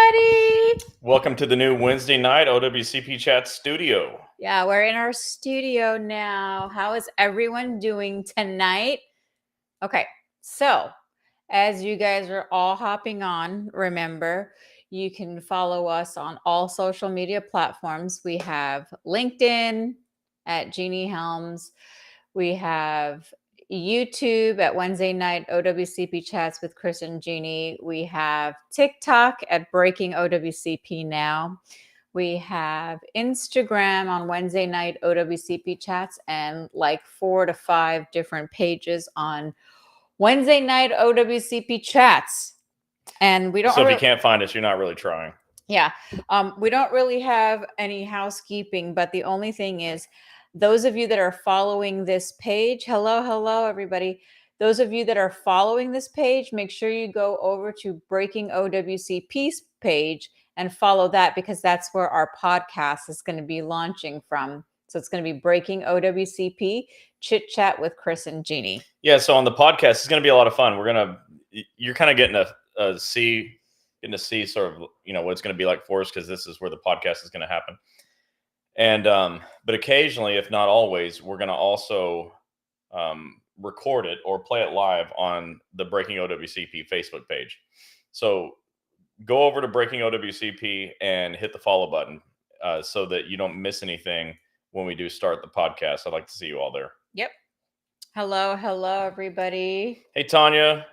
everybody. Welcome to the new Wednesday night OWCP Chat studio. Yeah, we're in our studio now. How is everyone doing tonight? Okay, so as you guys are all hopping on, remember you can follow us on all social media platforms. We have LinkedIn at Gini Helms. We have YouTube at Wednesday night OWCP Chats with Chris and Jeannie. We have TikTok at Breaking OWCP Now. We have Instagram on Wednesday night OWCP Chats and like 4 to 5 different pages on Wednesday night OWCP Chats. And we don't. So if you can't find us, you're not really trying. Yeah. We don't really have any housekeeping, but the only thing is, those of you that are following this page, hello, everybody. Those of you that are following this page, make sure you go over to Breaking OWCP's page and follow that, because that's where our podcast is going to be launching from. So it's going to be Breaking OWCP Chit Chat with Chris and Jeannie. Yeah, so on the podcast, it's going to be a lot of fun. You're kind of getting to see sort of, what it's going to be like for us, because this is where the podcast is going to happen. And but occasionally, if not always, we're going to also record it or play it live on the Breaking OWCP Facebook page. So go over to Breaking OWCP and hit the follow button so that you don't miss anything when we do start the podcast. I'd like to see you all there. Yep. Hello, everybody. Hey, Tanya.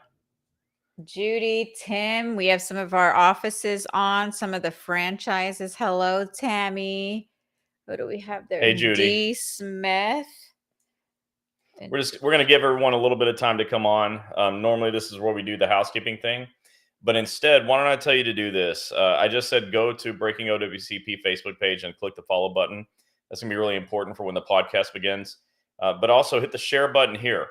Judy, Tim, we have some of our offices on, some of the franchises. Hello, Tammy. What do we have there? Hey, Judy. D. Smith. We're going to give everyone a little bit of time to come on. Normally, this is where we do the housekeeping thing. But instead, why don't I tell you to do this? I just said go to Breaking OWCP Facebook page and click the follow button. That's going to be really important for when the podcast begins. But also hit the share button here.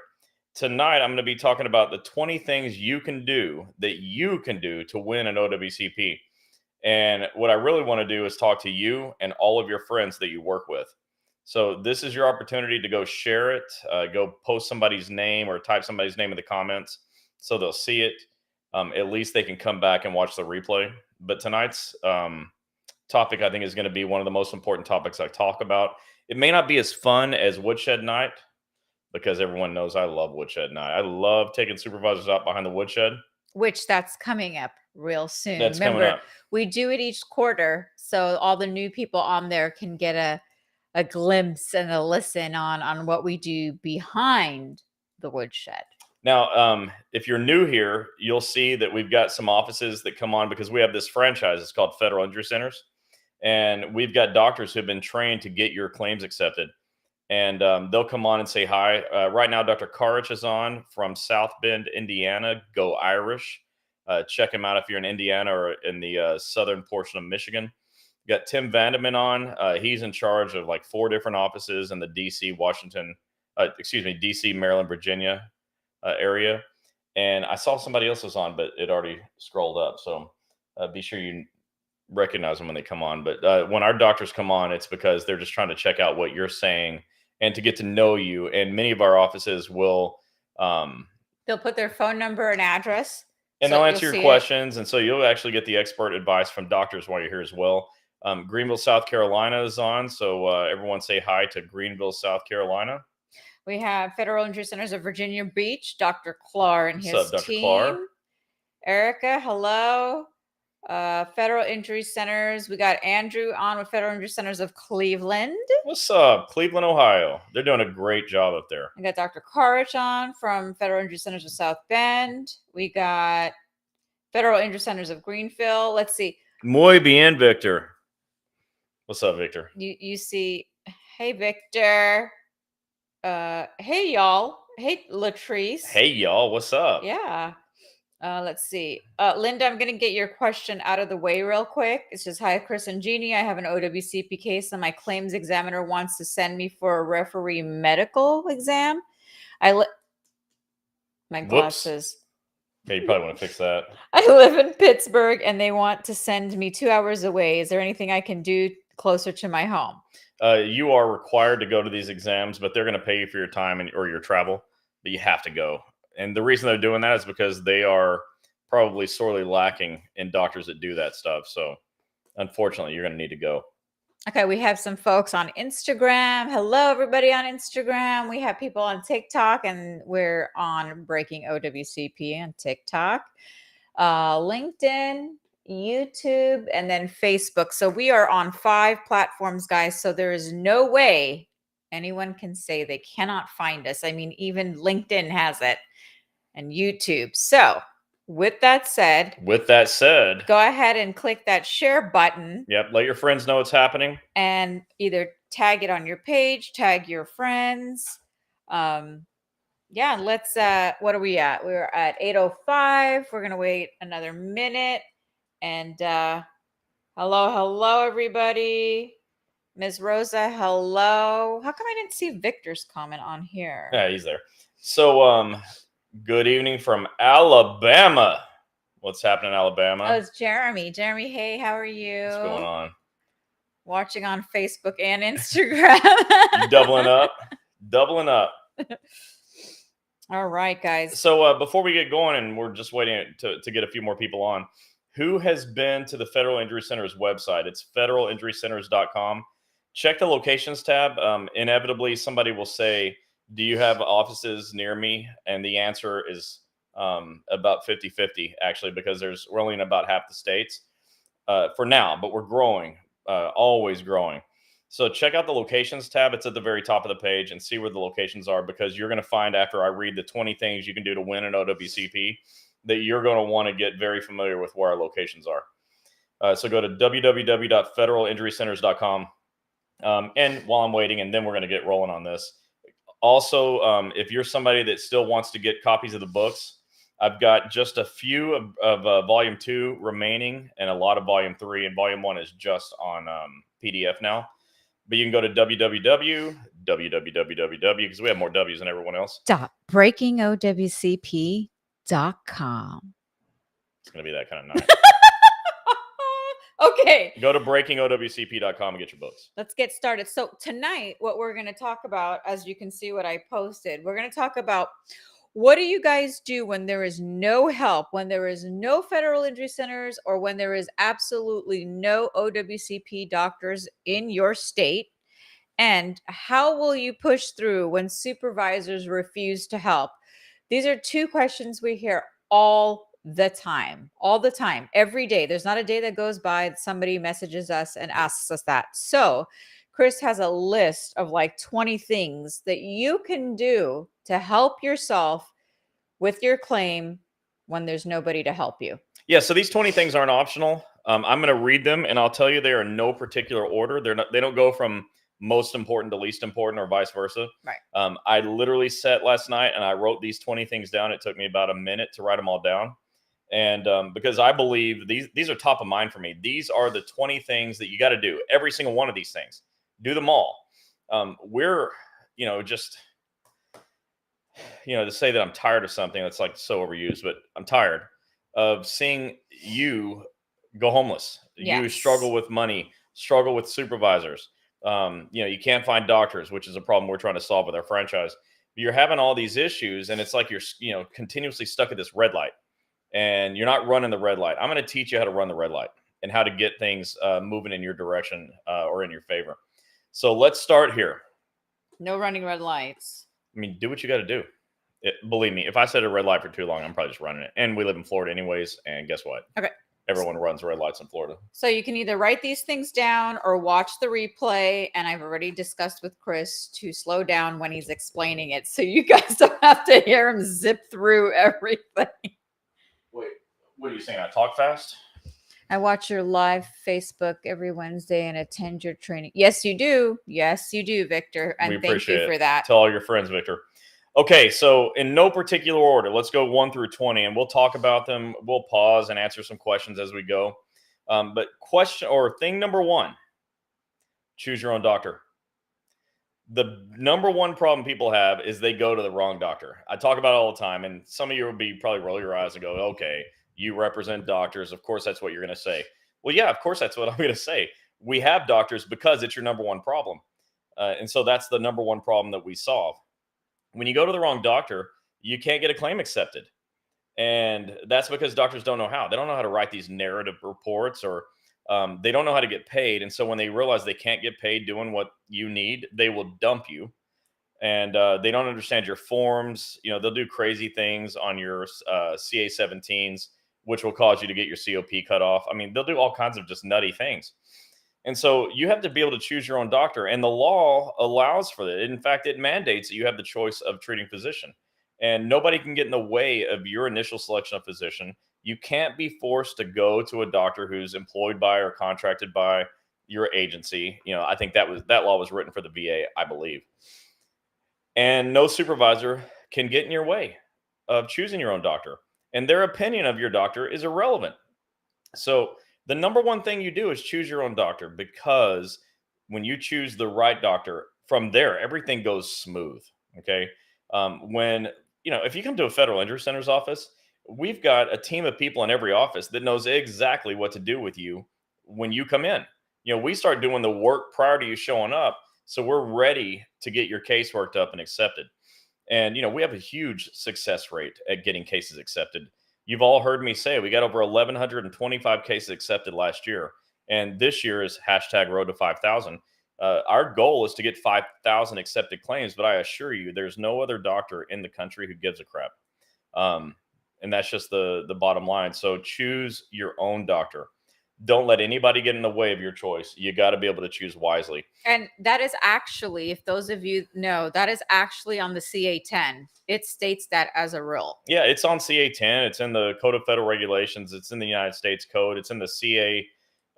Tonight, I'm going to be talking about the 20 things you can do to win an OWCP. And what I really want to do is talk to you and all of your friends that you work with. So this is your opportunity to go share it, go post somebody's name or type somebody's name in the comments so they'll see it. At least they can come back and watch the replay. But tonight's topic, I think, is going to be one of the most important topics I talk about. It may not be as fun as Woodshed Night, because everyone knows I love Woodshed Night. I love taking supervisors out behind the woodshed. Which that's coming up real soon. Coming up. We do it each quarter, so all the new people on there can get a glimpse and a listen on what we do behind the woodshed. Now, if you're new here, you'll see that we've got some offices that come on because we have this franchise. It's called Federal Injury Centers. And we've got doctors who have been trained to get your claims accepted. And they'll come on and say hi. Right now, Dr. Karich is on from South Bend, Indiana. Go Irish. Check him out if you're in Indiana or in the southern portion of Michigan. You got Tim Vandeman on. He's in charge of like 4 different offices in the DC, DC, Maryland, Virginia area. And I saw somebody else was on, but it already scrolled up. So be sure you recognize them when they come on. But when our doctors come on, it's because they're just trying to check out what you're saying and to get to know you. And many of our offices will they'll put their phone number and address, and they'll answer your questions. And so you'll actually get the expert advice from doctors while you're here as well. Greenville, South Carolina is on. So everyone say hi to Greenville, South Carolina. We have Federal Injury Centers of Virginia Beach, Dr. Clark and his What's up, Dr. team. Clark? Erica, hello. Federal Injury Centers. We got Andrew on with Federal Injury Centers of Cleveland. What's up? Cleveland, Ohio. They're doing a great job up there. We got Dr. Karich on from Federal Injury Centers of South Bend. We got Federal Injury Centers of Greenville. Let's see. Muy bien, Victor. What's up, Victor? You see. Hey, Victor. Hey, y'all. Hey, Latrice. Hey, y'all. What's up? Yeah. Let's see. Linda, I'm going to get your question out of the way real quick. It's just, hi, Chris and Jeannie. I have an OWCP case and my claims examiner wants to send me for a referee medical exam. My glasses. Yeah, you probably want to fix that. I live in Pittsburgh and they want to send me 2 hours away. Is there anything I can do closer to my home? You are required to go to these exams, but they're going to pay you for your time or your travel, but you have to go. And the reason they're doing that is because they are probably sorely lacking in doctors that do that stuff. So unfortunately, you're going to need to go. Okay, we have some folks on Instagram. Hello, everybody on Instagram. We have people on TikTok, and we're on Breaking OWCP on TikTok, LinkedIn, YouTube, and then Facebook. So we are on 5 platforms, guys. So there is no way anyone can say they cannot find us. I mean, even LinkedIn has it and YouTube. So with that said, go ahead and click that share button. Yep. Let your friends know what's happening. And either tag it on your page, tag your friends. Yeah, let's what are we at? We're at 8:05. We're gonna wait another minute. And hello, everybody. Ms. Rosa, hello. How come I didn't see Victor's comment on here? Yeah, he's there. So good evening from Alabama. What's happening in Alabama? Oh, it's Jeremy. Jeremy, hey, how are you? What's going on? Watching on Facebook and Instagram. You doubling up? Doubling up. All right, guys. So before we get going, and we're just waiting to get a few more people on, who has been to the Federal Injury Center's website? It's federalinjurycenters.com. Check the locations tab. Inevitably, somebody will say, do you have offices near me? And the answer is about 50-50, actually, because we're only in about half the states for now, but we're growing, always growing. So check out the locations tab. It's at the very top of the page, and see where the locations are, because you're going to find, after I read the 20 things you can do to win an OWCP, that you're going to want to get very familiar with where our locations are. So go to www.federalinjurycenters.com. And while I'm waiting, and then we're going to get rolling on this. Also, if you're somebody that still wants to get copies of the books, I've got just a few of Volume 2 remaining, and a lot of Volume 3, and Volume 1 is just on PDF now. But you can go to www, because we have more W's than everyone else. breakingowcp.com. It's going to be that kind of night. Okay. Go to breakingowcp.com and get your books. Let's get started. So tonight, what we're going to talk about, as you can see what I posted, we're going to talk about, what do you guys do when there is no help, when there is no federal injury centers, or when there is absolutely no OWCP doctors in your state? And how will you push through when supervisors refuse to help? These are 2 questions we hear all the time, every day. There's not a day that goes by that somebody messages us and asks us that. So Chris has a list of like 20 things that you can do to help yourself with your claim when there's nobody to help you. Yeah, so these 20 things aren't optional. I'm going to read them, and I'll tell you they are in no particular order. They don't go from most important to least important, or vice versa. Right. I literally sat last night and I wrote these 20 things down. It took me about a minute to write them all down. And because I believe these are top of mind for me. These are the 20 things that you got to do. Every single one of these things. Do them all. We're, just, to say that I'm tired of something, that's like so overused, but I'm tired of seeing you go homeless. Yes. You struggle with money, struggle with supervisors. You can't find doctors, which is a problem we're trying to solve with our franchise. You're having all these issues, and it's like you're, continuously stuck at this red light, and you're not running the red light. I'm going to teach you how to run the red light and how to get things moving in your direction or in your favor. So let's start here. No running red lights. I mean, do what you got to do. Believe me, if I said a red light for too long, I'm probably just running it. And we live in Florida anyways, and guess what? Okay. Everyone runs red lights in Florida. So you can either write these things down or watch the replay. And I've already discussed with Chris to slow down when he's explaining it, so you guys don't have to hear him zip through everything. Wait, what are you saying? I talk fast? I watch your live Facebook every Wednesday and attend your training. Yes, you do. Yes, you do, Victor. And thank you for that. Tell all your friends, Victor. Okay, so in no particular order, let's go 1 through 20, and we'll talk about them. We'll pause and answer some questions as we go. But thing number 1, choose your own doctor. The number 1 problem people have is they go to the wrong doctor. I talk about it all the time, and some of you will probably roll your eyes and go, okay, you represent doctors. Of course, that's what you're going to say. Well, yeah, of course, that's what I'm going to say. We have doctors because it's your number 1 problem. And so that's the number 1 problem that we solve. When you go to the wrong doctor, you can't get a claim accepted. And that's because doctors don't know how. They don't know how to write these narrative reports, or they don't know how to get paid. And so when they realize they can't get paid doing what you need, they will dump you. And they don't understand your forms. You know, they'll do crazy things on your CA-17s, which will cause you to get your COP cut off. I mean, they'll do all kinds of just nutty things. And so you have to be able to choose your own doctor. And the law allows for that. In fact, it mandates that you have the choice of treating physician. And nobody can get in the way of your initial selection of physician. You can't be forced to go to a doctor who's employed by or contracted by your agency. You know, I think that law was written for the VA, I believe. And no supervisor can get in your way of choosing your own doctor. And their opinion of your doctor is irrelevant. So the number one thing you do is choose your own doctor, because when you choose the right doctor, from there everything goes smooth. Okay. When if you come to a federal injury center's office, we've got a team of people in every office that knows exactly what to do with you when you come in. We start doing the work prior to you showing up, so we're ready to get your case worked up and accepted. And we have a huge success rate at getting cases accepted. You've all heard me say we got over 1,125 cases accepted last year, and this year is #Road to 5,000. Our goal is to get 5,000 accepted claims, but I assure you, there's no other doctor in the country who gives a crap. And that's just the bottom line. So choose your own doctor. Don't let anybody get in the way of your choice. You got to be able to choose wisely. And that is actually, if those of you know, that is actually on the CA-10. It states that as a rule. Yeah, it's on CA-10. It's in the Code of Federal Regulations. It's in the United States Code. It's in the CA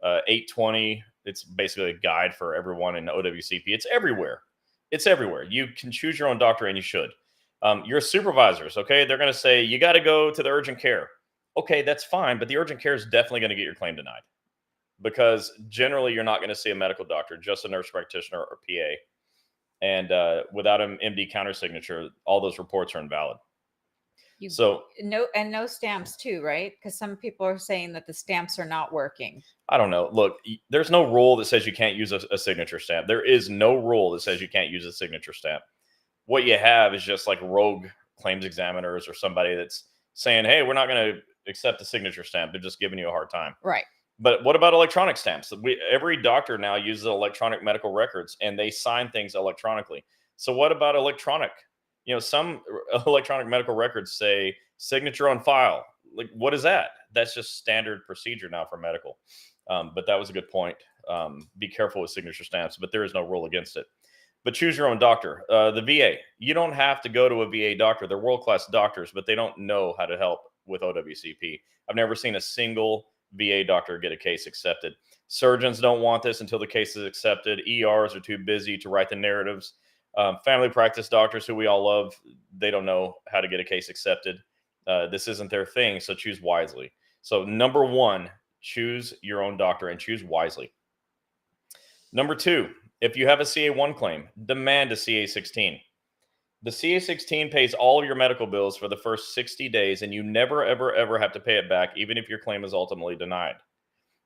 820. It's basically a guide for everyone in OWCP. It's everywhere. It's everywhere. You can choose your own doctor, and you should. Your supervisors, okay, they're going to say, you got to go to the urgent care. Okay, that's fine, but the urgent care is definitely going to get your claim denied, because generally you're not going to see a medical doctor, just a nurse practitioner or PA. And without an MD counter signature, all those reports are invalid. No stamps too, right? Because some people are saying that the stamps are not working. I don't know. Look, there's no rule that says you can't use a signature stamp. There is no rule that says you can't use a signature stamp. What you have is just like rogue claims examiners or somebody that's saying, hey, we're not going to accept a signature stamp. They're just giving you a hard time. Right. But what about electronic stamps? Every doctor now uses electronic medical records, and they sign things electronically. So what about electronic? Some electronic medical records say signature on file. Like, what is that? That's just standard procedure now for medical. But that was a good point. Be careful with signature stamps, but there is no rule against it. But choose your own doctor. The VA, you don't have to go to a VA doctor. They're world-class doctors, but they don't know how to help with OWCP. I've never seen a single VA doctor get a case accepted. Surgeons don't want this until the case is accepted. ERs are too busy to write the narratives. Family practice doctors, who we all love, they don't know how to get a case accepted. This isn't their thing, so choose wisely. So number one, choose your own doctor and choose wisely. Number two, if you have a CA1 claim, demand a CA16. The CA16 pays all of your medical bills for the first 60 days, and you never, ever, ever have to pay it back, even if your claim is ultimately denied.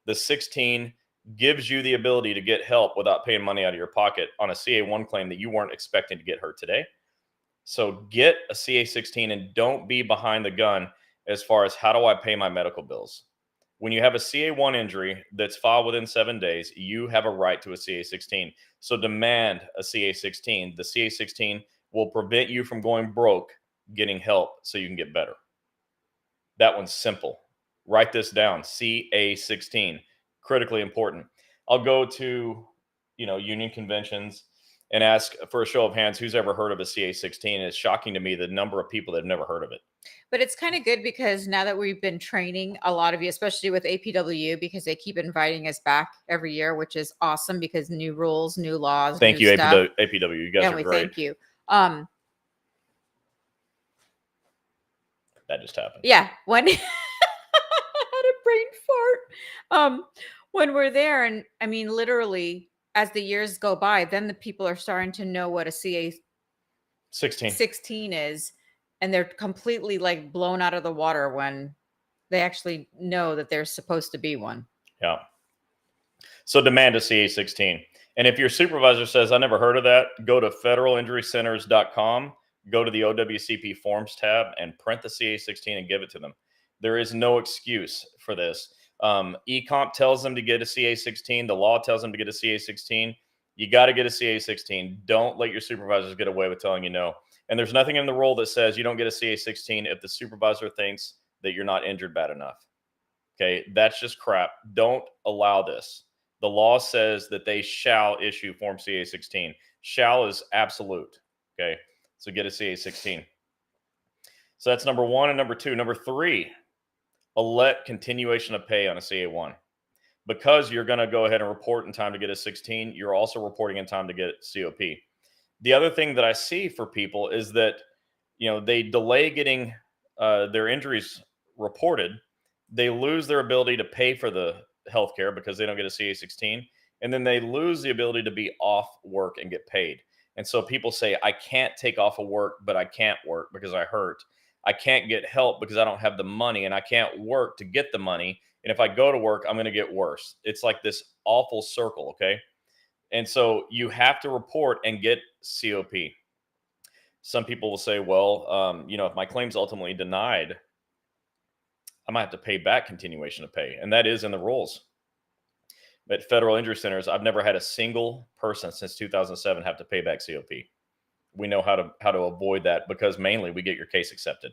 The 16 gives you the ability to get help without paying money out of your pocket on a CA1 claim that you weren't expecting to get hurt today. So get a CA16 and don't be behind the gun as far as how do I pay my medical bills. When you have a CA1 injury that's filed within 7 days, you have a right to a CA16. So demand a CA16. The CA16 will prevent you from going broke getting help so you can get better. That one's simple. Write this down. CA16. Critically important. I'll go to union conventions and ask for a show of hands who's ever heard of a CA16. It's shocking to me the number of people that have never heard of it. But it's kind of good, because now that we've been training a lot of you, especially with APW, because they keep inviting us back every year, which is awesome, because new rules, new laws. Thank you, stuff. APW. You guys are great. Thank you. That just happened. Yeah. When I had a brain fart. When we're there, and I mean, literally, as the years go by, then the people are starting to know what a CA16 is. And they're completely like blown out of the water when they actually know that there's supposed to be one. Yeah. So demand a CA16. And if your supervisor says, I never heard of that, go to federalinjurycenters.com go to the OWCP forms tab and print the CA16 and give it to them. There is no excuse for this. EComp tells them to get a CA16. The law tells them to get a CA16. You got to get a CA16. Don't let your supervisors get away with telling you no. And there's nothing in the rule that says you don't get a CA16 if the supervisor thinks that you're not injured bad enough. Okay, that's just crap. Don't allow this. The law says that they shall issue Form CA16. Shall is absolute. Okay, so get a CA16. So that's number one and number two. Number three, elect continuation of pay on a CA1. Because you're going to go ahead and report in time to get a 16, you're also reporting in time to get COP. The other thing that I see for people is that, they delay getting their injuries reported. They lose their ability to pay for the healthcare because they don't get a CA16. And then they lose the ability to be off work and get paid. And so people say, I can't take off of work, but I can't work because I hurt. I can't get help because I don't have the money, and I can't work to get the money. And if I go to work, I'm going to get worse. It's like this awful circle. Okay. And so you have to report and get COP. Some people will say, well, if my claim's ultimately denied, I might have to pay back continuation of pay. And that is in the rules. At federal injury centers, I've never had a single person since 2007 have to pay back COP. We know how to avoid that because mainly we get your case accepted.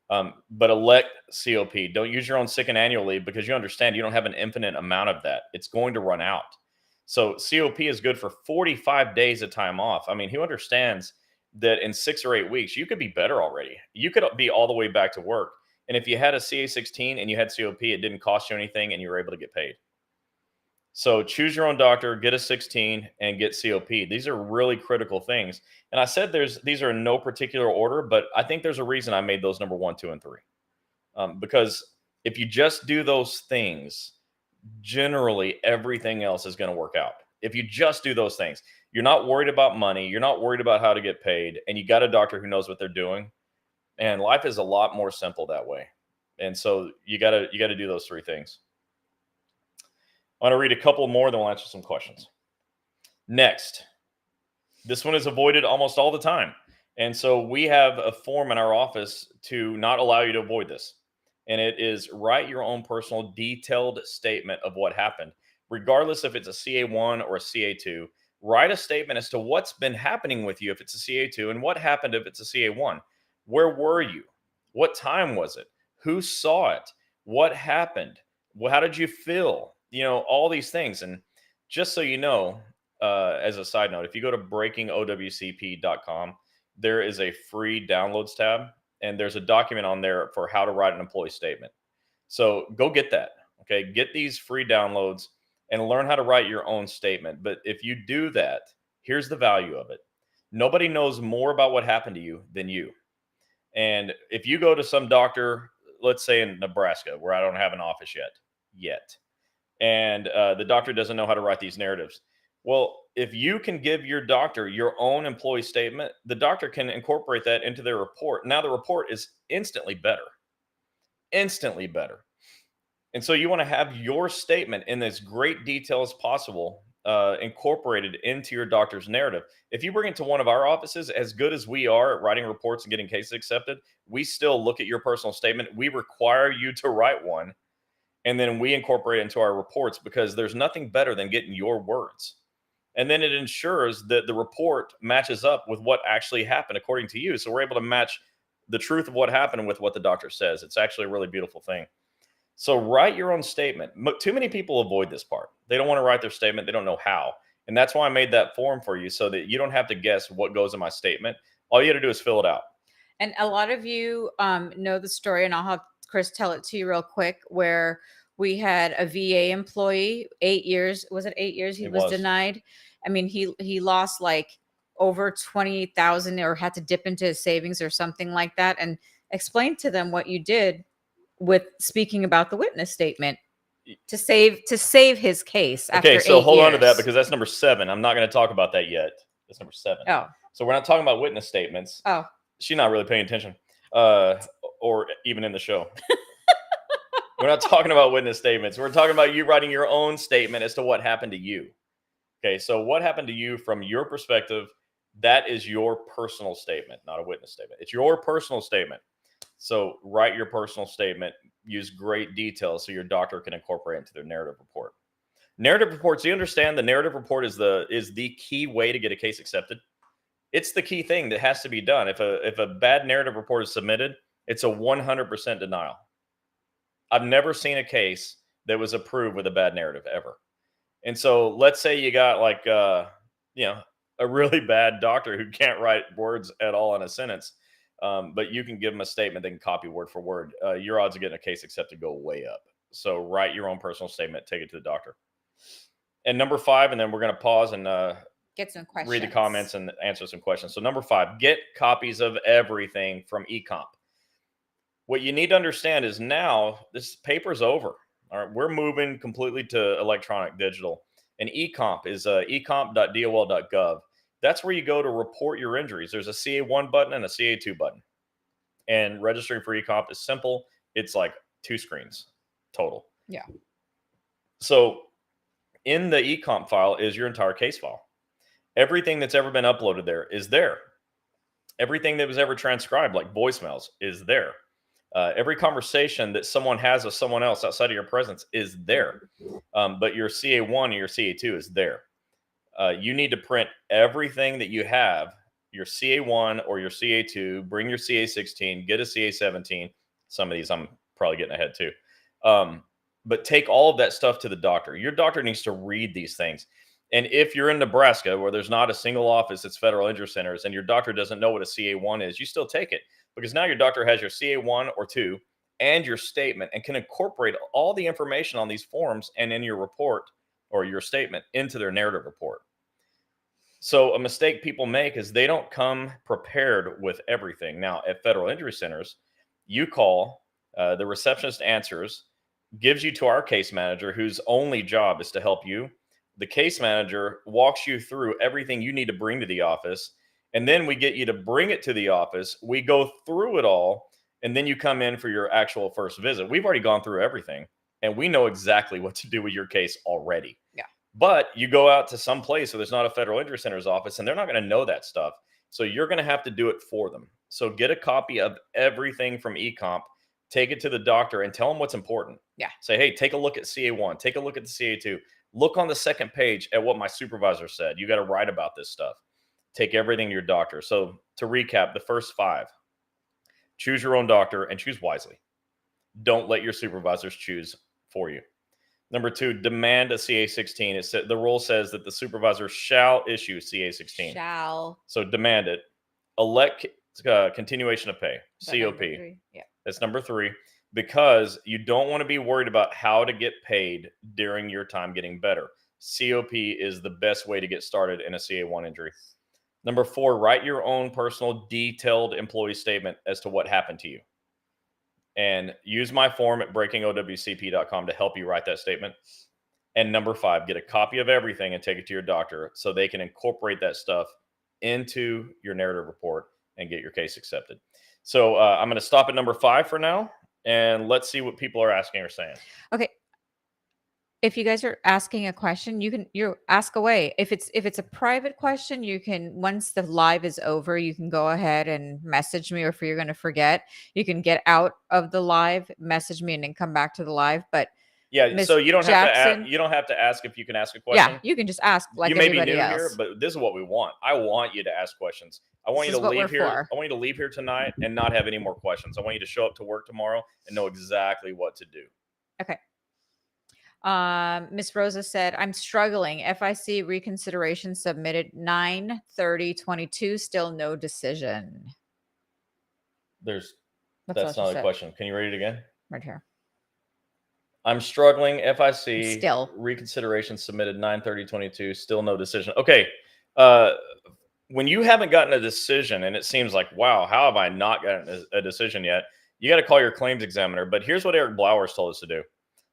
But elect COP. Don't use your own sick and annual leave because you understand you don't have an infinite amount of that. It's going to run out. So COP is good for 45 days of time off. I mean, who understands that in 6 or 8 weeks, you could be better already. You could be all the way back to work. And if you had a CA16 and you had COP, it didn't cost you anything and you were able to get paid. So choose your own doctor, get a 16, and get COP. These are really critical things. And I said these are in no particular order, but I think there's a reason I made those number 1, 2, and 3. Because if you just do those things, generally everything else is going to work out. If you just do those things, you're not worried about money, you're not worried about how to get paid, and you got a doctor who knows what they're doing. And life is a lot more simple that way. And so you got to do those 3 things. I want to read a couple more, then we'll answer some questions. Next, this one is avoided almost all the time. And so we have a form in our office to not allow you to avoid this. And it is write your own personal detailed statement of what happened. Regardless if it's a CA1 or a CA2, write a statement as to what's been happening with you if it's a CA2 and what happened if it's a CA1. Where were you? What time was it? Who saw it? What happened? How did you feel? All these things. And just so you know, as a side note, if you go to breakingowcp.com, there is a free downloads tab, and there's a document on there for how to write an employee statement. So go get that. Okay. Get these free downloads and learn how to write your own statement. But if you do that, here's the value of it. Nobody knows more about what happened to you than you. And if you go to some doctor, let's say in Nebraska, where I don't have an office yet, and the doctor doesn't know how to write these narratives. Well, if you can give your doctor your own employee statement, the doctor can incorporate that into their report. Now the report is instantly better. Instantly better. And so you want to have your statement in as great detail as possible incorporated into your doctor's narrative. If you bring it to one of our offices, as good as we are at writing reports and getting cases accepted, we still look at your personal statement. We require you to write one. And then we incorporate it into our reports because there's nothing better than getting your words. And then it ensures that the report matches up with what actually happened according to you. So we're able to match the truth of what happened with what the doctor says. It's actually a really beautiful thing. So write your own statement. Too many people avoid this part. They don't want to write their statement. They don't know how. And that's why I made that form for you so that you don't have to guess what goes in my statement. All you got to do is fill it out. And a lot of you know the story, and I'll have Chris tell it to you real quick, where we had a VA employee, 8 years. Was it 8 years? He was denied. I mean, he lost like over 28,000 or had to dip into his savings or something like that. And explain to them what you did with speaking about the witness statement to save his case. Okay, so hold on to that because that's number 7. I'm not going to talk about that yet. That's number 7. Oh. So we're not talking about witness statements. Oh. She's not really paying attention or even in the show. We're not talking about witness statements. We're talking about you writing your own statement as to what happened to you. Okay, so what happened to you from your perspective That is your personal statement, not a witness statement. It's your personal statement. So write your personal statement, use great detail so your doctor can incorporate into their narrative report. Narrative reports, do you understand the narrative report is the key way to get a case accepted? It's the key thing that has to be done. If a bad narrative report is submitted, it's a 100% denial. I've never seen a case that was approved with a bad narrative ever. And so let's say you got like a really bad doctor who can't write words at all in a sentence, but you can give them a statement they can copy word for word. Your odds of getting a case accepted go way up. So write your own personal statement, take it to the doctor. And number 5, and then we're going to pause and get some questions, read the comments and answer some questions. So number 5, get copies of everything from eComp. What you need to understand is now this paper's over. All right, we're moving completely to electronic digital. And eComp is ecomp.dol.gov. That's where you go to report your injuries. There's a CA1 button and a CA2 button. And registering for eComp is simple. It's like 2 screens total. Yeah. So in the eComp file is your entire case file. Everything that's ever been uploaded there is there. Everything that was ever transcribed, like voicemails, is there. Every conversation that someone has with someone else outside of your presence is there. But your CA1 and your CA2 is there. You need to print everything that you have, your CA1 or your CA2, bring your CA16, get a CA17. Some of these I'm probably getting ahead too. But take all of that stuff to the doctor. Your doctor needs to read these things. And if you're in Nebraska where there's not a single office that's federal injury centers and your doctor doesn't know what a CA1 is, you still take it because now your doctor has your CA1 or 2 and your statement and can incorporate all the information on these forms and in your report or your statement into their narrative report. So a mistake people make is they don't come prepared with everything. Now at federal injury centers, you call, the receptionist answers, gives you to our case manager whose only job is to help you. The case manager walks you through everything you need to bring to the office. And then we get you to bring it to the office. We go through it all. And then you come in for your actual first visit. We've already gone through everything and we know exactly what to do with your case already. Yeah. But you go out to some place where there's not a federal injury center's office and they're not going to know that stuff. So you're going to have to do it for them. So get a copy of everything from eComp, take it to the doctor and tell them what's important. Yeah. Say, hey, take a look at CA1, take a look at the CA2. Look on the second page at what my supervisor said. You got to write about this stuff. Take everything to your doctor. So to recap, the first 5, choose your own doctor and choose wisely. Don't let your supervisors choose for you. Number 2, demand a CA16. The rule says that the supervisor shall issue CA16. Shall. So demand it. Elect continuation of pay, COP. Yeah. That's number 3. Because you don't want to be worried about how to get paid during your time getting better. COP is the best way to get started in a CA1 injury. Number 4, write your own personal detailed employee statement as to what happened to you. And use my form at breakingowcp.com to help you write that statement. And number 5, get a copy of everything and take it to your doctor so they can incorporate that stuff into your narrative report and get your case accepted. So I'm going to stop at number 5 for now. And let's see what people are asking or saying. Okay. If you guys are asking a question, you ask away. If it's a private question, you can, once the live is over, you can go ahead and message me, or if you're going to forget, you can get out of the live, message me, and then come back to the live. But yeah, Ms. so you don't Jackson, have to ask if you can ask a question. Yeah, you can just ask like you may be everybody new else. here, but this is what we want. I want you to ask questions. I want you to leave here. I want you to leave here tonight and not have any more questions. I want you to show up to work tomorrow and know exactly what to do. Okay. Miss Rosa said, I'm struggling. FIC reconsideration submitted 9/30/22, still no decision. That's not a question. Can you read it again? Right here. I'm struggling. FIC still reconsideration submitted 9/30/22, still no decision. Okay. When you haven't gotten a decision and it seems like, wow, how have I not gotten a decision yet? You got to call your claims examiner. But here's what Eric Blowers told us to do.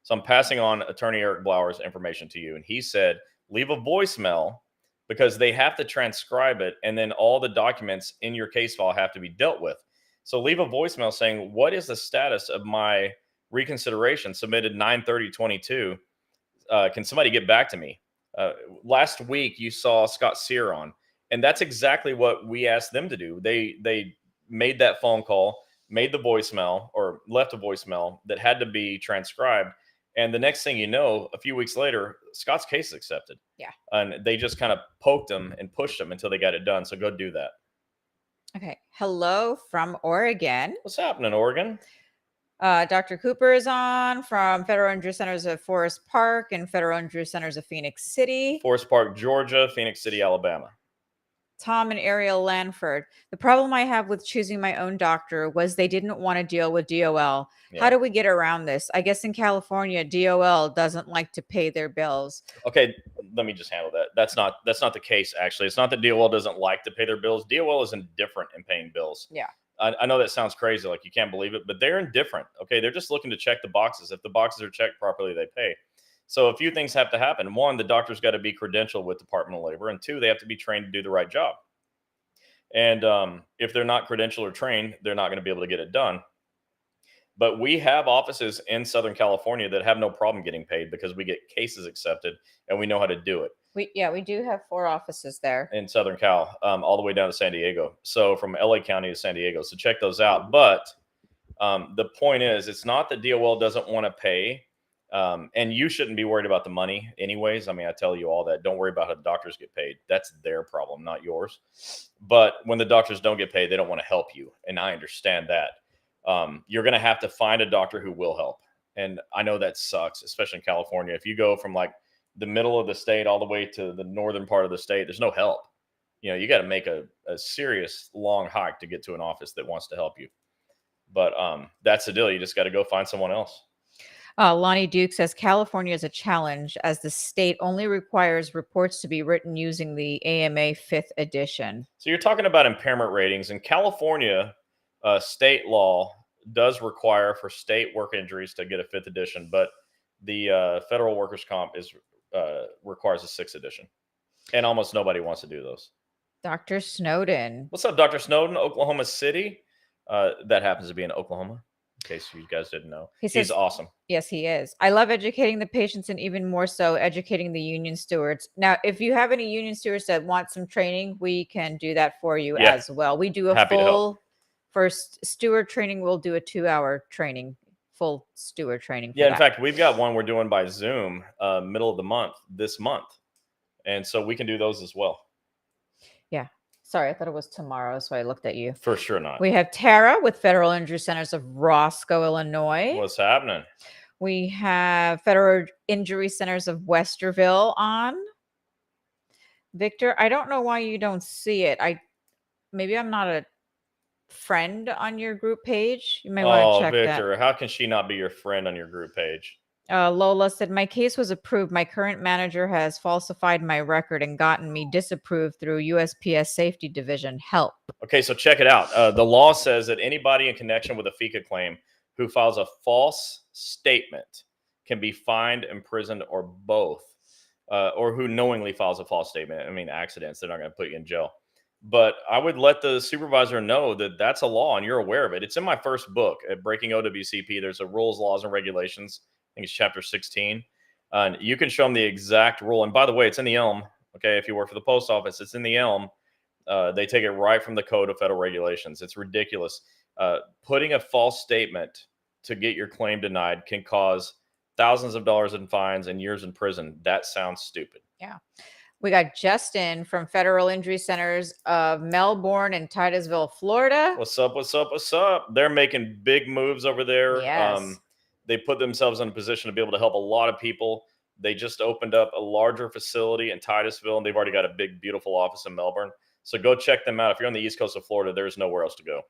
So I'm passing on attorney Eric Blowers' information to you. And he said, leave a voicemail because they have to transcribe it. And then all the documents in your case file have to be dealt with. So leave a voicemail saying, what is the status of my reconsideration submitted 9/30/22? Can somebody get back to me? Last week you saw Scott Sear on, And that's exactly what we asked them to do. They made that phone call, made the voicemail, or left a voicemail that had to be transcribed. And the next thing you know, a few weeks later, Scott's case is accepted. Yeah. And they just kind of poked him and pushed him until they got it done. So go do that. Okay. Hello from Oregon. What's happening, Oregon? Dr. Cooper is on from Federal Injury Centers of Forest Park and Federal Injury Centers of Phoenix City. Forest Park, Georgia, Phoenix City, Alabama. Tom and Ariel Lanford. The problem I have with choosing my own doctor was they didn't want to deal with DOL. Yeah. How do we get around this? I guess in California, DOL doesn't like to pay their bills. Okay, let me just handle that. That's not the case, actually. It's not that DOL doesn't like to pay their bills. DOL is indifferent in paying bills. Yeah. I know that sounds crazy, like you can't believe it, but they're indifferent. Okay, they're just looking to check the boxes. If the boxes are checked properly, they pay. So a few things have to happen. One, the doctor's got to be credentialed with Department of Labor, and two, they have to be trained to do the right job. And if they're not credentialed or trained, they're not going to be able to get it done. But we have offices in Southern California that have no problem getting paid because we get cases accepted and we know how to do it. We do have 4 offices there in Southern Cal, all the way down to San Diego. So from LA County to San Diego. So check those out. But the point is, it's not that DOL doesn't want to pay. And you shouldn't be worried about the money anyways. I mean, I tell you all that. Don't worry about how the doctors get paid. That's their problem, not yours. But when the doctors don't get paid, they don't want to help you. And I understand that. You're going to have to find a doctor who will help. And I know that sucks, especially in California. If you go from like the middle of the state all the way to the northern part of the state, there's no help. You got to make a serious long hike to get to an office that wants to help you. But that's the deal. You just got to go find someone else. Lonnie Duke says California is a challenge as the state only requires reports to be written using the AMA 5th edition. So you're talking about impairment ratings. In California, state law does require for state work injuries to get a 5th edition, but the federal workers' comp requires a 6th edition. And almost nobody wants to do those. Dr. Snowden. What's up, Dr. Snowden? Oklahoma City. That happens to be in Oklahoma, in case you guys didn't know. He's awesome. Yes, he is. I love educating the patients and even more so educating the union stewards. Now, if you have any union stewards that want some training, we can do that for you as well. We do a full first steward training. We'll do a 2-hour training, full steward training. In fact, we've got one we're doing by Zoom middle of the month, this month. And so we can do those as well. Yeah. Sorry, I thought it was tomorrow, so I looked at you. For sure not. We have Tara with Federal Injury Centers of Roscoe, Illinois. What's happening? We have Federal Injury Centers of Westerville on. Victor, I don't know why you don't see it. Maybe I'm not a friend on your group page. You may want to check that. Victor, how can she not be your friend on your group page? Lola said, my case was approved. My current manager has falsified my record and gotten me disapproved through USPS Safety Division. Help. Okay, so check it out. The law says that anybody in connection with a FICA claim who files a false statement can be fined, imprisoned, or both, or who knowingly files a false statement. I mean, accidents, they're not going to put you in jail. But I would let the supervisor know that that's a law and you're aware of it. It's in my first book at Breaking OWCP. There's a rules, laws, and regulations. I think it's chapter 16. And you can show them the exact rule. And by the way, it's in the ELM. Okay, if you work for the post office, it's in the ELM. They take it right from the Code of Federal Regulations. It's ridiculous. Putting a false statement to get your claim denied can cause thousands of dollars in fines and years in prison. That sounds stupid. Yeah. We got Justin from Federal Injury Centers of Melbourne and Titusville, Florida. What's up? What's up? What's up? They're making big moves over there. Yes. They put themselves in a position to be able to help a lot of people. They just opened up a larger facility in Titusville, and they've already got a big, beautiful office in Melbourne. So go check them out. If you're on the East Coast of Florida, there's nowhere else to go.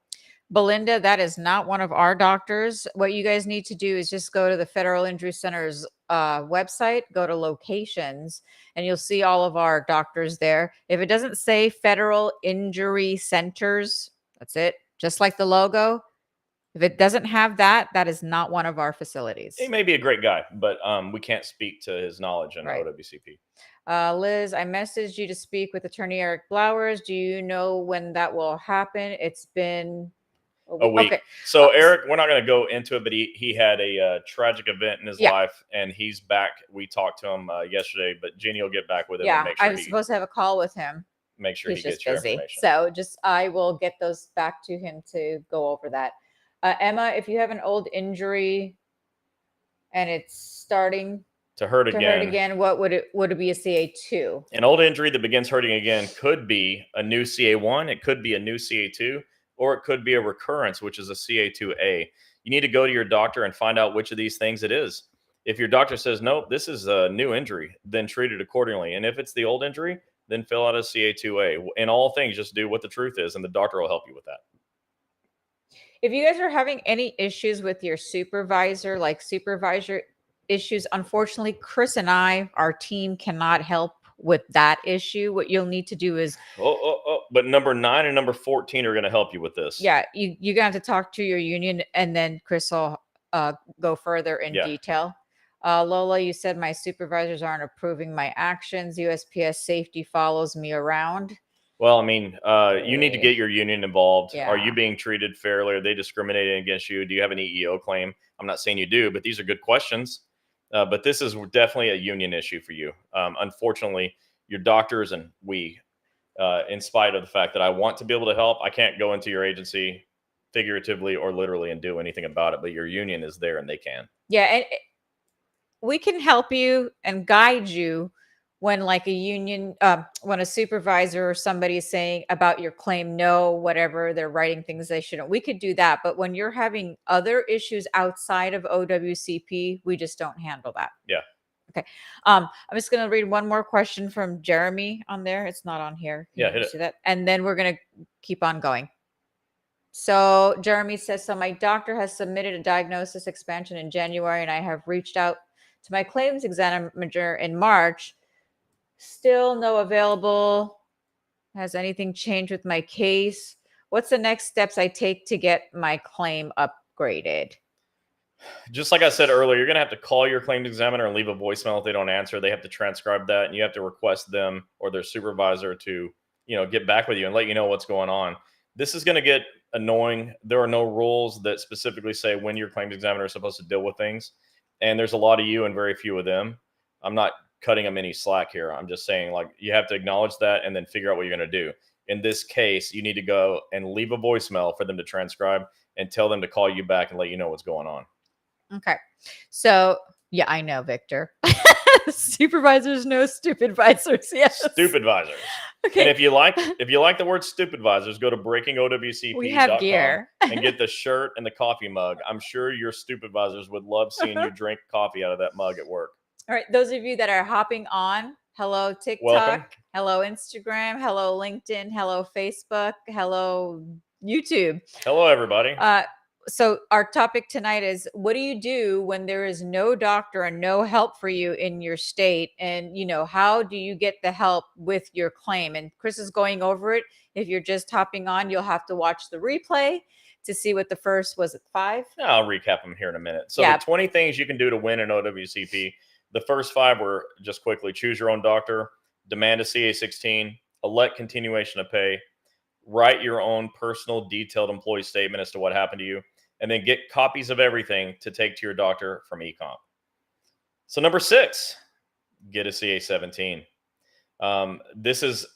Belinda, that is not one of our doctors. What you guys need to do is just go to the Federal Injury Center's website, go to locations, and you'll see all of our doctors there. If it doesn't say Federal Injury Centers, that's it. Just like the logo. If it doesn't have that, that is not one of our facilities. He may be a great guy, but we can't speak to his knowledge in OWCP. Liz, I messaged you to speak with Attorney Eric Blowers. Do you know when that will happen? It's been a week. Okay. So Eric, we're not going to go into it, but he had a tragic event in his life, and he's back. We talked to him yesterday, but Gini will get back with him. Yeah, and make sure I was supposed to have a call with him. make sure He's he just gets your busy. information. So I will get those back to him to go over that. Emma, if you have an old injury and it's starting To hurt to hurt again, again, what would it be a CA2? an old injury that begins hurting again could be a new CA1, it could be a new CA2, or it could be a recurrence, which is a CA2A. You need to go to your doctor and find out which of these things it is. If your doctor says, nope, this is a new injury, then treat it accordingly. And if it's the old injury, then fill out a CA2A. In all things, just do what the truth is, and the doctor will help you with that. If you guys are having any issues with your supervisor, like supervisor issues, unfortunately, Chris and our team cannot help with that issue. What you'll need to do is, but number 9 and number 14 are going to help you with this. yeah, you're gonna have to talk to your union, and then Chris will go further in detail. Lola, you said my supervisors aren't approving my actions. USPS safety follows me around. Well, I mean, you need to get your union involved. Yeah. Are you being treated fairly? Are they discriminating against you? Do you have an EEO claim? I'm not saying you do, but these are good questions. But this is definitely a union issue for you. Unfortunately, your doctors and we, in spite of the fact that I want to be able to help, I can't go into your agency figuratively or literally and do anything about it. But your union is there and they can. Yeah, and we can help you and guide you when like a union when a supervisor or somebody is saying about your claim no, whatever, they're writing things they shouldn't. We could do that, but when you're having other issues outside of OWCP, we just don't handle that. Yeah. Okay. I'm just going to read one more question from Jeremy on there. It's not on here. Yeah, Can you hit see it. that? And then we're going to keep on going. So Jeremy says, so my doctor has submitted a diagnosis expansion in January, and I have reached out to my claims examiner in March. Still no available. Has anything changed with my case? What's the next steps I take to get my claim upgraded? Just like I said earlier, you're going to have to call your claims examiner and leave a voicemail. If they don't answer, they have to transcribe that, and you have to request them or their supervisor to, get back with you and let you know what's going on. This is going to get annoying. There are no rules that specifically say when your claims examiner is supposed to deal with things, and there's a lot of you and very few of them. I'm not cutting them any slack here. I'm just saying, like, you have to acknowledge that and then figure out what you're going to do. In this case, you need to go and leave a voicemail for them to transcribe and tell them to call you back and let you know what's going on. Okay. So, yeah, I know, Victor. Supervisors know stupid advisors. Yes. Stupid advisors. Okay. And if you like the word stupid advisors, go to breakingowcp.com and get the shirt and the coffee mug. I'm sure your stupid advisors would love seeing you drink coffee out of that mug at work. All right. Those of you that are hopping on, hello TikTok, welcome. Hello Instagram, hello LinkedIn, hello Facebook, hello YouTube. Hello, everybody. So our topic tonight is, what do you do when there is no doctor and no help for you in your state? And, how do you get the help with your claim? And Chris is going over it. If you're just hopping on, you'll have to watch the replay to see what the first was. 5? I'll recap them here in a minute. So the 20 things you can do to win an OWCP. The first 5 were, just quickly, choose your own doctor, demand a CA-16, elect continuation of pay, write your own personal detailed employee statement as to what happened to you, and then get copies of everything to take to your doctor from eComp. So number 6, get a CA-17. This is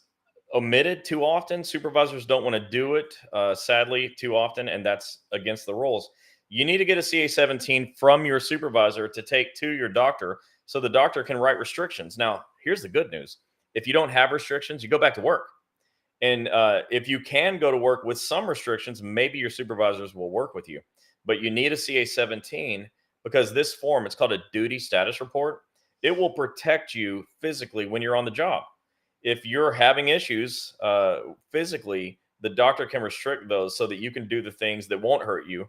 omitted too often. Supervisors don't want to do it, sadly, too often, and that's against the rules. You need to get a CA-17 from your supervisor to take to your doctor so the doctor can write restrictions. Now, here's the good news. If you don't have restrictions, you go back to work. And if you can go to work with some restrictions, maybe your supervisors will work with you. But you need a CA-17 because this form, it's called a duty status report. It will protect you physically when you're on the job. If you're having issues physically, the doctor can restrict those so that you can do the things that won't hurt you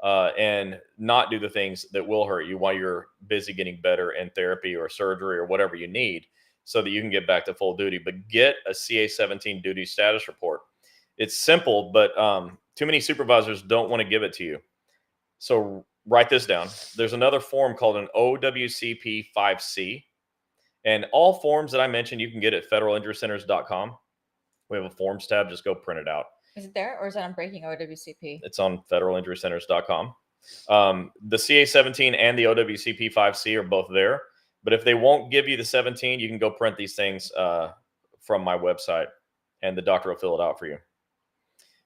and not do the things that will hurt you while you're busy getting better in therapy or surgery or whatever you need, so that you can get back to full duty. But get a CA-17 duty status report. It's simple, but too many supervisors don't want to give it to you. So write this down. There's another form called an OWCP 5C. And all forms that I mentioned, you can get at federalinjurycenters.com. We have a forms tab. Just go print it out. Is it there, or is it on Breaking OWCP? It's on federalinjurycenters.com. The CA-17 and the OWCP 5C are both there. But if they won't give you the 17, you can go print these things from my website and the doctor will fill it out for you.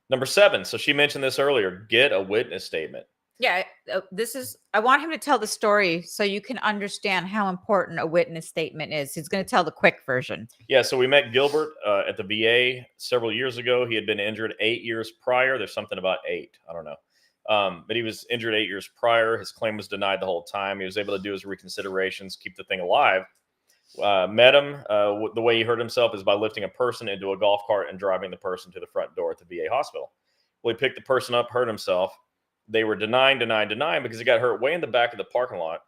Number 7, so she mentioned this earlier, get a witness statement. Yeah, I want him to tell the story so you can understand how important a witness statement is. He's going to tell the quick version. Yeah, so we met Gilbert at the VA several years ago. He had been injured 8 years prior. There's something about 8. I don't know. But he was injured 8 years prior. His claim was denied the whole time. He was able to do his reconsiderations, keep the thing alive. Met him. The way he hurt himself is by lifting a person into a golf cart and driving the person to the front door at the VA hospital. Well, he picked the person up, hurt himself. They were denying because he got hurt way in the back of the parking lot.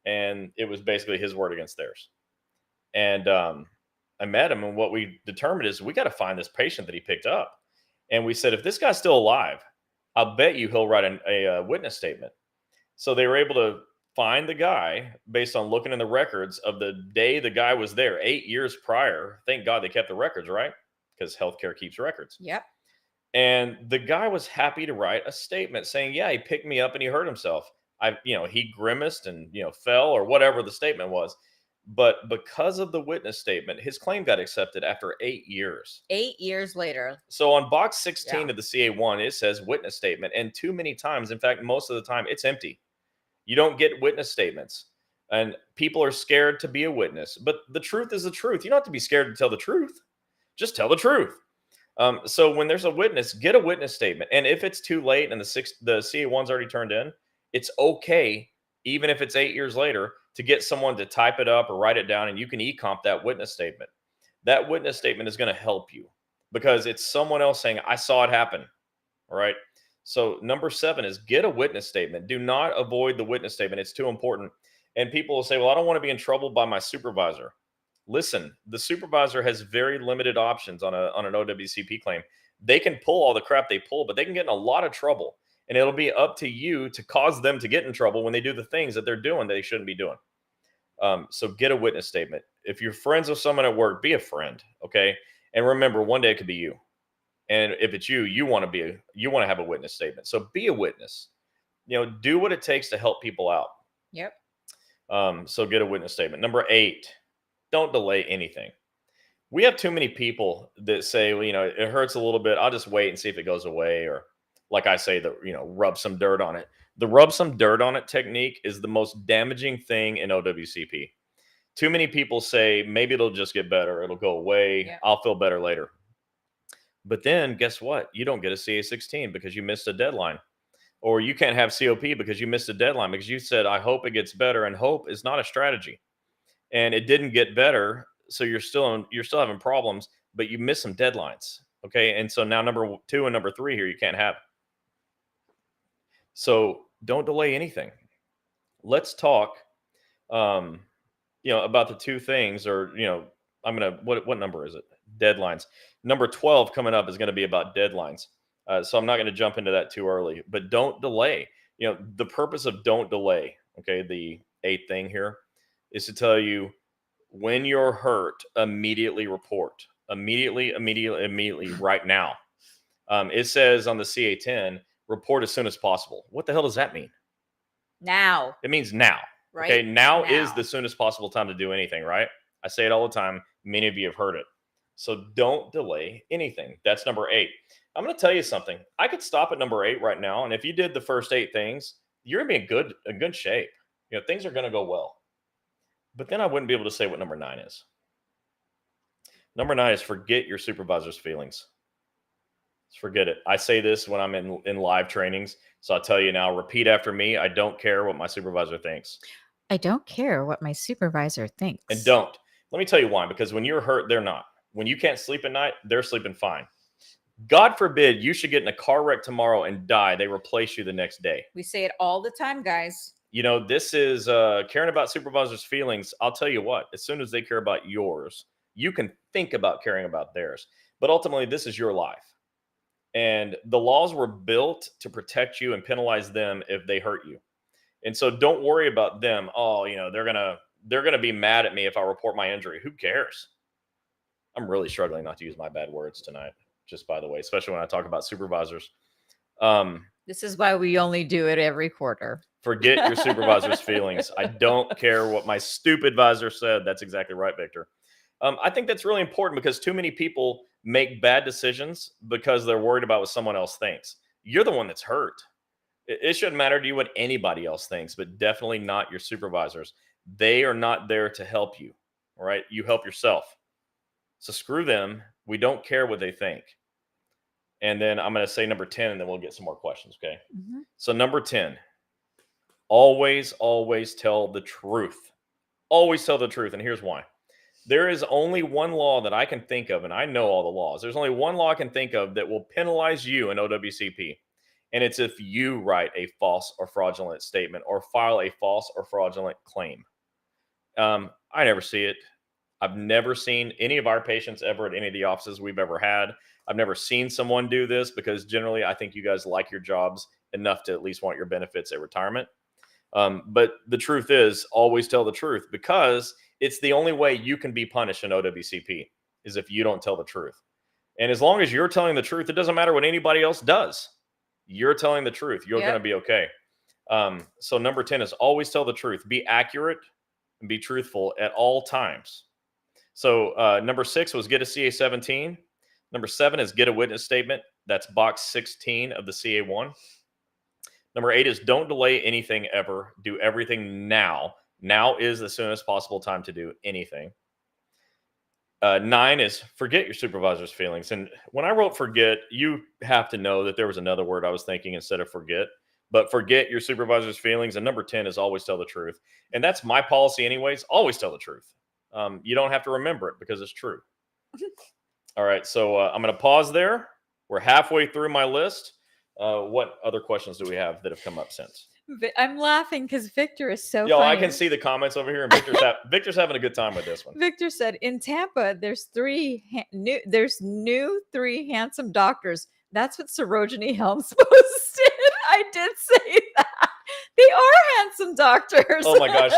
And it was basically his word against theirs. And I met him, and what we determined is we got to find this patient that he picked up. And we said, if this guy's still alive, I'll bet you he'll write a witness statement. So they were able to find the guy based on looking in the records of the day the guy was there 8 years prior. Thank God they kept the records, right? Because healthcare keeps records. Yep. And the guy was happy to write a statement saying, yeah, he picked me up and he hurt himself. He grimaced and, fell or whatever the statement was. But because of the witness statement, his claim got accepted after 8 years. 8 years later. So on box 16 of the CA1, it says witness statement. And too many times, in fact, most of the time, it's empty. You don't get witness statements. And people are scared to be a witness. But the truth is the truth. You don't have to be scared to tell the truth. Just tell the truth. So when there's a witness, get a witness statement. And if it's too late and the CA1's already turned in, it's okay, even if it's 8 years later, to get someone to type it up or write it down, and you can e-comp that witness statement. That witness statement is going to help you because it's someone else saying, I saw it happen. All right. So number 7 is get a witness statement. Do not avoid the witness statement. It's too important. And people will say, well, I don't want to be in trouble by my supervisor. Listen, the supervisor has very limited options on an OWCP claim. They can pull all the crap they pull, but they can get in a lot of trouble. And it'll be up to you to cause them to get in trouble when they do the things that they're doing that they shouldn't be doing. So get a witness statement. If you're friends with someone at work, be a friend, okay? And remember, one day it could be you. And if it's you, you want to have a witness statement. So be a witness. Do what it takes to help people out. Yep. So get a witness statement. Number 8, don't delay anything. We have too many people that say, well, it hurts a little bit. I'll just wait and see if it goes away. Or like I say, rub some dirt on it. The rub some dirt on it technique is the most damaging thing in OWCP. Too many people say, maybe it'll just get better. It'll go away. Yeah. I'll feel better later. But then guess what? You don't get a CA16 because you missed a deadline. Or you can't have COP because you missed a deadline because you said, I hope it gets better. And hope is not a strategy. And it didn't get better. So you're still having problems, but you missed some deadlines. Okay. And so now number 2 and number 3 here, you can't have. So don't delay anything. Let's talk, about the 2 things, or, what number is it? Deadlines. Number 12 coming up is going to be about deadlines. So I'm not going to jump into that too early, but don't delay. The purpose of don't delay, okay, the 8th thing here is to tell you when you're hurt, immediately report. Immediately, right now. It says on the CA10, report as soon as possible. What the hell does that mean? Now. It means now. Right? Okay, now is the soonest possible time to do anything, right? I say it all the time. Many of you have heard it. So don't delay anything. That's number 8. I'm going to tell you something. I could stop at number 8 right now, and if you did the first 8 things, you're going to be in good shape. Things are going to go well. But then I wouldn't be able to say what number 9 is. Number 9 is forget your supervisor's feelings. Forget it. I say this when I'm in live trainings. So I'll tell you now, repeat after me. I don't care what my supervisor thinks. I don't care what my supervisor thinks. And don't. Let me tell you why. Because when you're hurt, they're not. When you can't sleep at night, they're sleeping fine. God forbid you should get in a car wreck tomorrow and die. They replace you the next day. We say it all the time, guys. This is caring about supervisors' feelings. I'll tell you what, as soon as they care about yours, you can think about caring about theirs. But ultimately, this is your life. And the laws were built to protect you and penalize them if they hurt you. And so don't worry about them. Oh, they're going to be mad at me if I report my injury. Who cares? I'm really struggling not to use my bad words tonight, just by the way, especially when I talk about supervisors. This is why we only do it every quarter. Forget your supervisor's feelings. I don't care what my stupid advisor said. That's exactly right, Victor. I think that's really important because too many people make bad decisions because they're worried about what someone else thinks. You're the one that's hurt. It shouldn't matter to you what anybody else thinks, but definitely not your supervisors. They are not there to help you. All right. You help yourself. So screw them. We don't care what they think. And then I'm going to say number 10, and then we'll get some more questions. Okay. Mhm. So, number 10, always, always tell the truth. Always tell the truth. And here's why. There is only one law that I can think of, and I know all the laws. There's only one law I can think of that will penalize you in OWCP. And it's if you write a false or fraudulent statement or file a false or fraudulent claim. I never see it. I've never seen any of our patients ever at any of the offices we've ever had. I've never seen someone do this because generally I think you guys like your jobs enough to at least want your benefits at retirement. But the truth is, always tell the truth because it's the only way you can be punished in OWCP is if you don't tell the truth. And as long as you're telling the truth, it doesn't matter what anybody else does. You're telling the truth. You're going to be okay. So number 10 is always tell the truth. Be accurate and be truthful at all times. So number 6 was get a CA-17. Number 7 is get a witness statement. That's box 16 of the CA-1. Number 8 is don't delay anything ever. Do everything now. Now is the soonest possible time to do anything. 9 is forget your supervisor's feelings. And when I wrote forget, you have to know that there was another word I was thinking instead of forget. But forget your supervisor's feelings. And number 10 is always tell the truth. And that's my policy anyways. Always tell the truth. You don't have to remember it because it's true. All right. So I'm going to pause there. We're halfway through my list. What other questions do we have that have come up since? I'm laughing because Victor is so Yo, funny. I can see the comments over here, and Victor's having a good time with this one. Victor said, in Tampa, there's new 3 handsome doctors. That's what Sarojini Helms posted. I did say that. They are handsome doctors. Oh my gosh,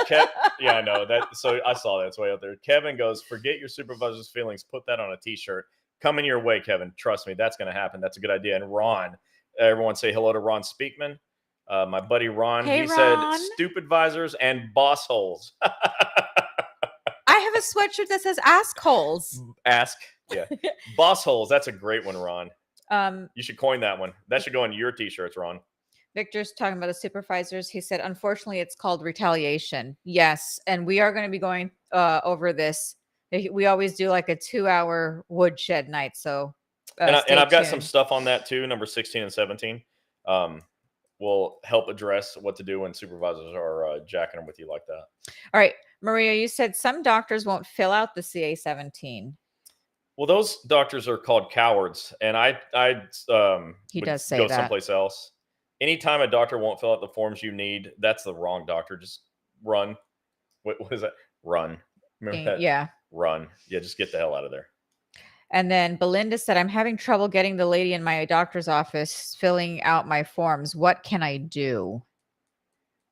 yeah, I know that. So I saw that. It's way out there. Kevin goes, forget your supervisor's feelings. Put that on a t-shirt. Coming your way, Kevin. Trust me, that's going to happen. That's a good idea. And Ron, everyone say hello to Ron Speakman. My buddy Ron, hey, he Ron. said stupid visors and boss holes. I have a sweatshirt that says ask holes. Ask, yeah. Boss holes. That's a great one, Ron. You should coin that one. That should go on your t-shirts, Ron. Victor's talking about the supervisors. He said, unfortunately, it's called retaliation. Yes. And we are going to be going over this. We always do like a 2-hour woodshed night. So, and I've got some stuff on that too. Number 16 and 17 will help address what to do when supervisors are jacking them with you like that. All right. Maria, you said some doctors won't fill out the CA-17. Well, those doctors are called cowards. And he does say go that. Someplace else. Anytime a doctor won't fill out the forms you need, that's the wrong doctor. Just run. What is that? Run. Remember that? Yeah. Run. Yeah, just get the hell out of there. And then Belinda said, I'm having trouble getting the lady in my doctor's office filling out my forms. What can I do?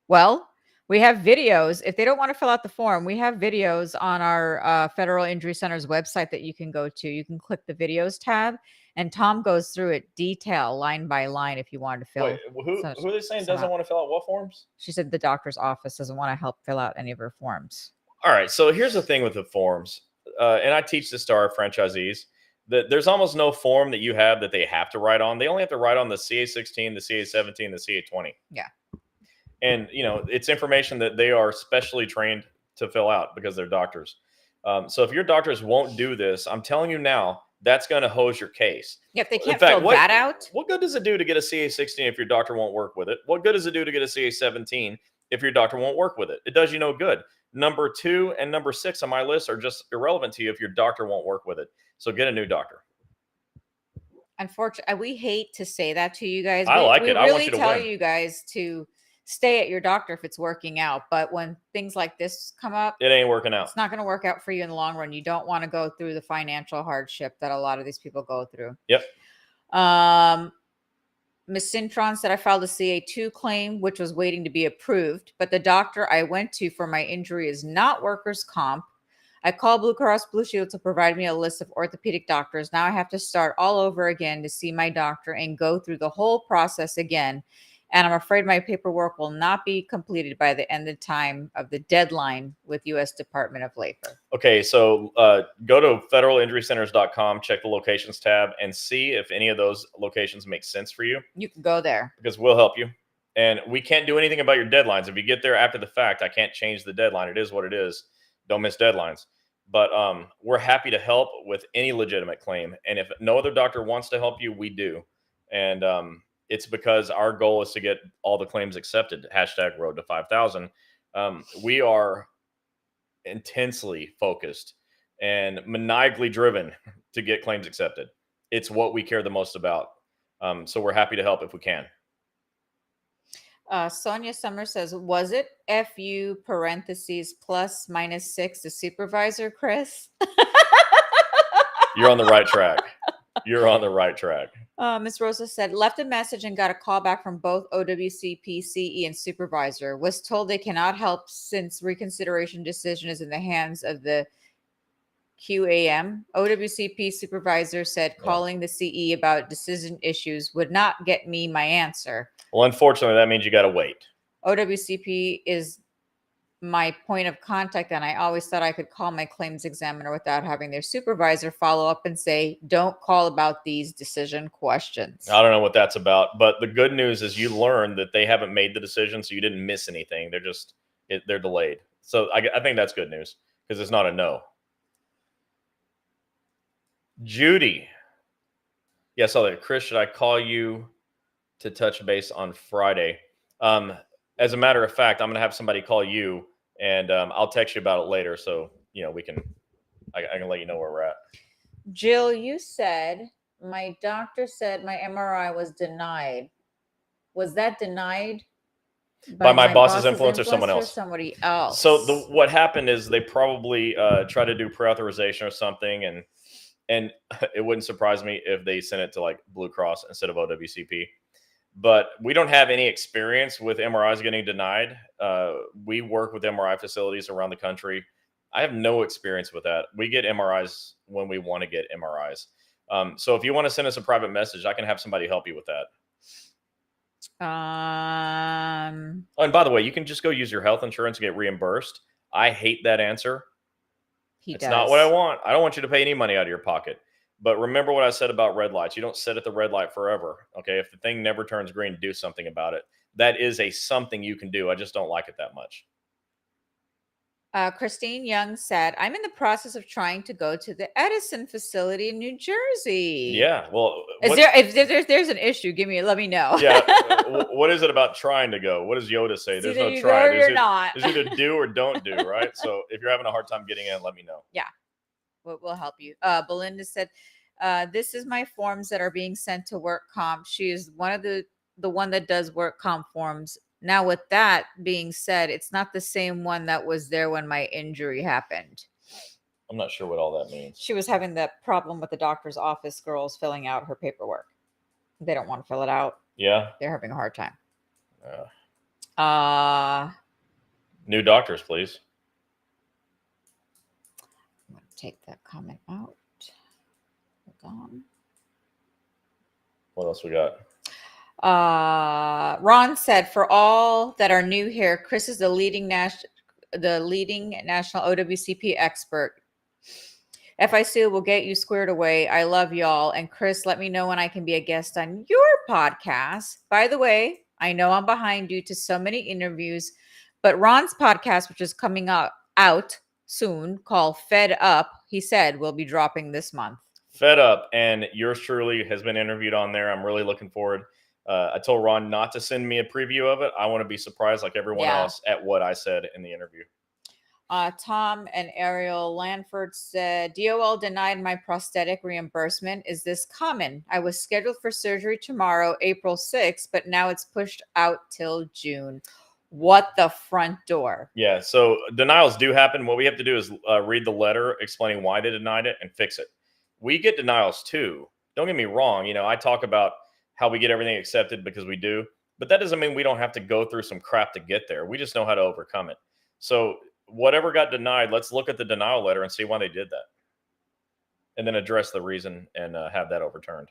Well, we have videos. If they don't want to fill out the form, we have videos on our Federal Injury Center's website that you can go to. You can click the videos tab, and Tom goes through it detail line by line if you wanted to fill. Wait, who are they saying doesn't want to fill out what forms? She said the doctor's office doesn't want to help fill out any of her forms. All right. So here's the thing with the forms. And I teach this to our franchisees, that there's almost no form that you have that they have to write on. They only have to write on the CA-16, the CA-17, the CA-20. Yeah. And, it's information that they are specially trained to fill out because they're doctors. So if your doctors won't do this, I'm telling you now, that's going to hose your case. Yeah, if they can't fill that out. What good does it do to get a CA-16 if your doctor won't work with it? What good does it do to get a CA-17 if your doctor won't work with it? It does you no good. Number 2 and number 6 on my list are just irrelevant to you if your doctor won't work with it. So get a new doctor. Unfortunately, we hate to say that to you guys. I like it. We I want really you to tell win. you guys to stay at your doctor if it's working out. But when things like this come up, it ain't working out. It's not going to work out for you in the long run. You don't want to go through the financial hardship that a lot of these people go through. Yep. Ms. Cintron said I filed a CA2 claim, which was waiting to be approved, but the doctor I went to for my injury is not workers' comp. I called Blue Cross Blue Shield to provide me a list of orthopedic doctors. Now I have to start all over again to see my doctor and go through the whole process again. and I'm afraid my paperwork will not be completed by the end of time of the deadline with U.S. Department of Labor. Okay, so go to federalinjurycenters.com, check the locations tab, and see if any of those locations make sense for you. You can go there. Because we'll help you. And we can't do anything about your deadlines. If you get there after the fact, I can't change the deadline. It is what it is. Don't miss deadlines. But we're happy to help with any legitimate claim. And if no other doctor wants to help you, we do. And it's because our goal is to get all the claims accepted. Hashtag road to 5,000. We are intensely focused and maniacally driven to get claims accepted. It's what we care the most about. So we're happy to help if we can. Sonia Summer says, was it FU parentheses plus minus 6 the supervisor, Chris? You're on the right track. You're on the right track. Ms. Rosa said, left a message and got a call back from both OWCP, CE, and supervisor. Was told they cannot help since reconsideration decision is in the hands of the QAM. OWCP supervisor said calling the CE about decision issues would not get me my answer. Well, unfortunately, that means you got to wait. OWCP is my point of contact, and I always thought I could call my claims examiner without having their supervisor follow up and say, don't call about these decision questions. I don't know what that's about, but the good news is you learned that they haven't made the decision, so you didn't miss anything. They're just, they're delayed. So I think that's good news because it's not a no. Judy. Yeah, so Chris, should I call you to touch base on Friday? As a matter of fact, I'm going to have somebody call you, and I'll text you about it later. So, I can let you know where we're at. Jill, you said, my doctor said my MRI was denied. Was that denied by my boss's influence or someone else? Or somebody else? So what happened is they probably tried to do pre-authorization or something, and it wouldn't surprise me if they sent it to like Blue Cross instead of OWCP. But we don't have any experience with MRIs getting denied. We work with MRI facilities around the country. I have no experience with that. We get MRIs when we want to get MRIs. So if you want to send us a private message, I can have somebody help you with that. Oh, and by the way, you can just go use your health insurance and get reimbursed. I hate that answer. It's not what I want. I don't want you to pay any money out of your pocket. But remember what I said about red lights. You don't sit at the red light forever. Okay. If the thing never turns green, do something about it. That is something you can do. I just don't like it that much. Christine Young said, I'm in the process of trying to go to the Edison facility in New Jersey. Yeah. Well, if there's an issue, let me know. Yeah. What is it about trying to go? What does Yoda say? There's no try. There's either do or don't do, right? So if you're having a hard time getting in, let me know. Yeah. We'll help you. Belinda said, this is my forms that are being sent to work comp. She is one of the one that does work comp forms. Now, with that being said, it's not the same one that was there when my injury happened. I'm not sure what all that means. She was having that problem with the doctor's office girls filling out her paperwork. They don't want to fill it out. Yeah. They're having a hard time. New doctors, please. I'm going to take that comment out. Hold on. What else we got? Ron said, for all that are new here, Chris is the leading national OWCP expert. FIC will get you squared away. I love y'all. And Chris, let me know when I can be a guest on your podcast. By the way, I know I'm behind you to so many interviews, but Ron's podcast, which is coming out soon, called Fed Up, he said will be dropping this month. Fed Up, and yours truly has been interviewed on there. I'm really looking forward. I told Ron not to send me a preview of it. I want to be surprised like everyone else at what I said in the interview. Tom and Ariel Lanford said, DOL denied my prosthetic reimbursement. Is this common? I was scheduled for surgery tomorrow, April 6th, but now it's pushed out till June. What the front door? Yeah, so denials do happen. What we have to do is read the letter explaining why they denied it and fix it. We get denials too. Don't get me wrong. I talk about how we get everything accepted because we do, but that doesn't mean we don't have to go through some crap to get there. We just know how to overcome it. So whatever got denied, let's look at the denial letter and see why they did that, and then address the reason and have that overturned.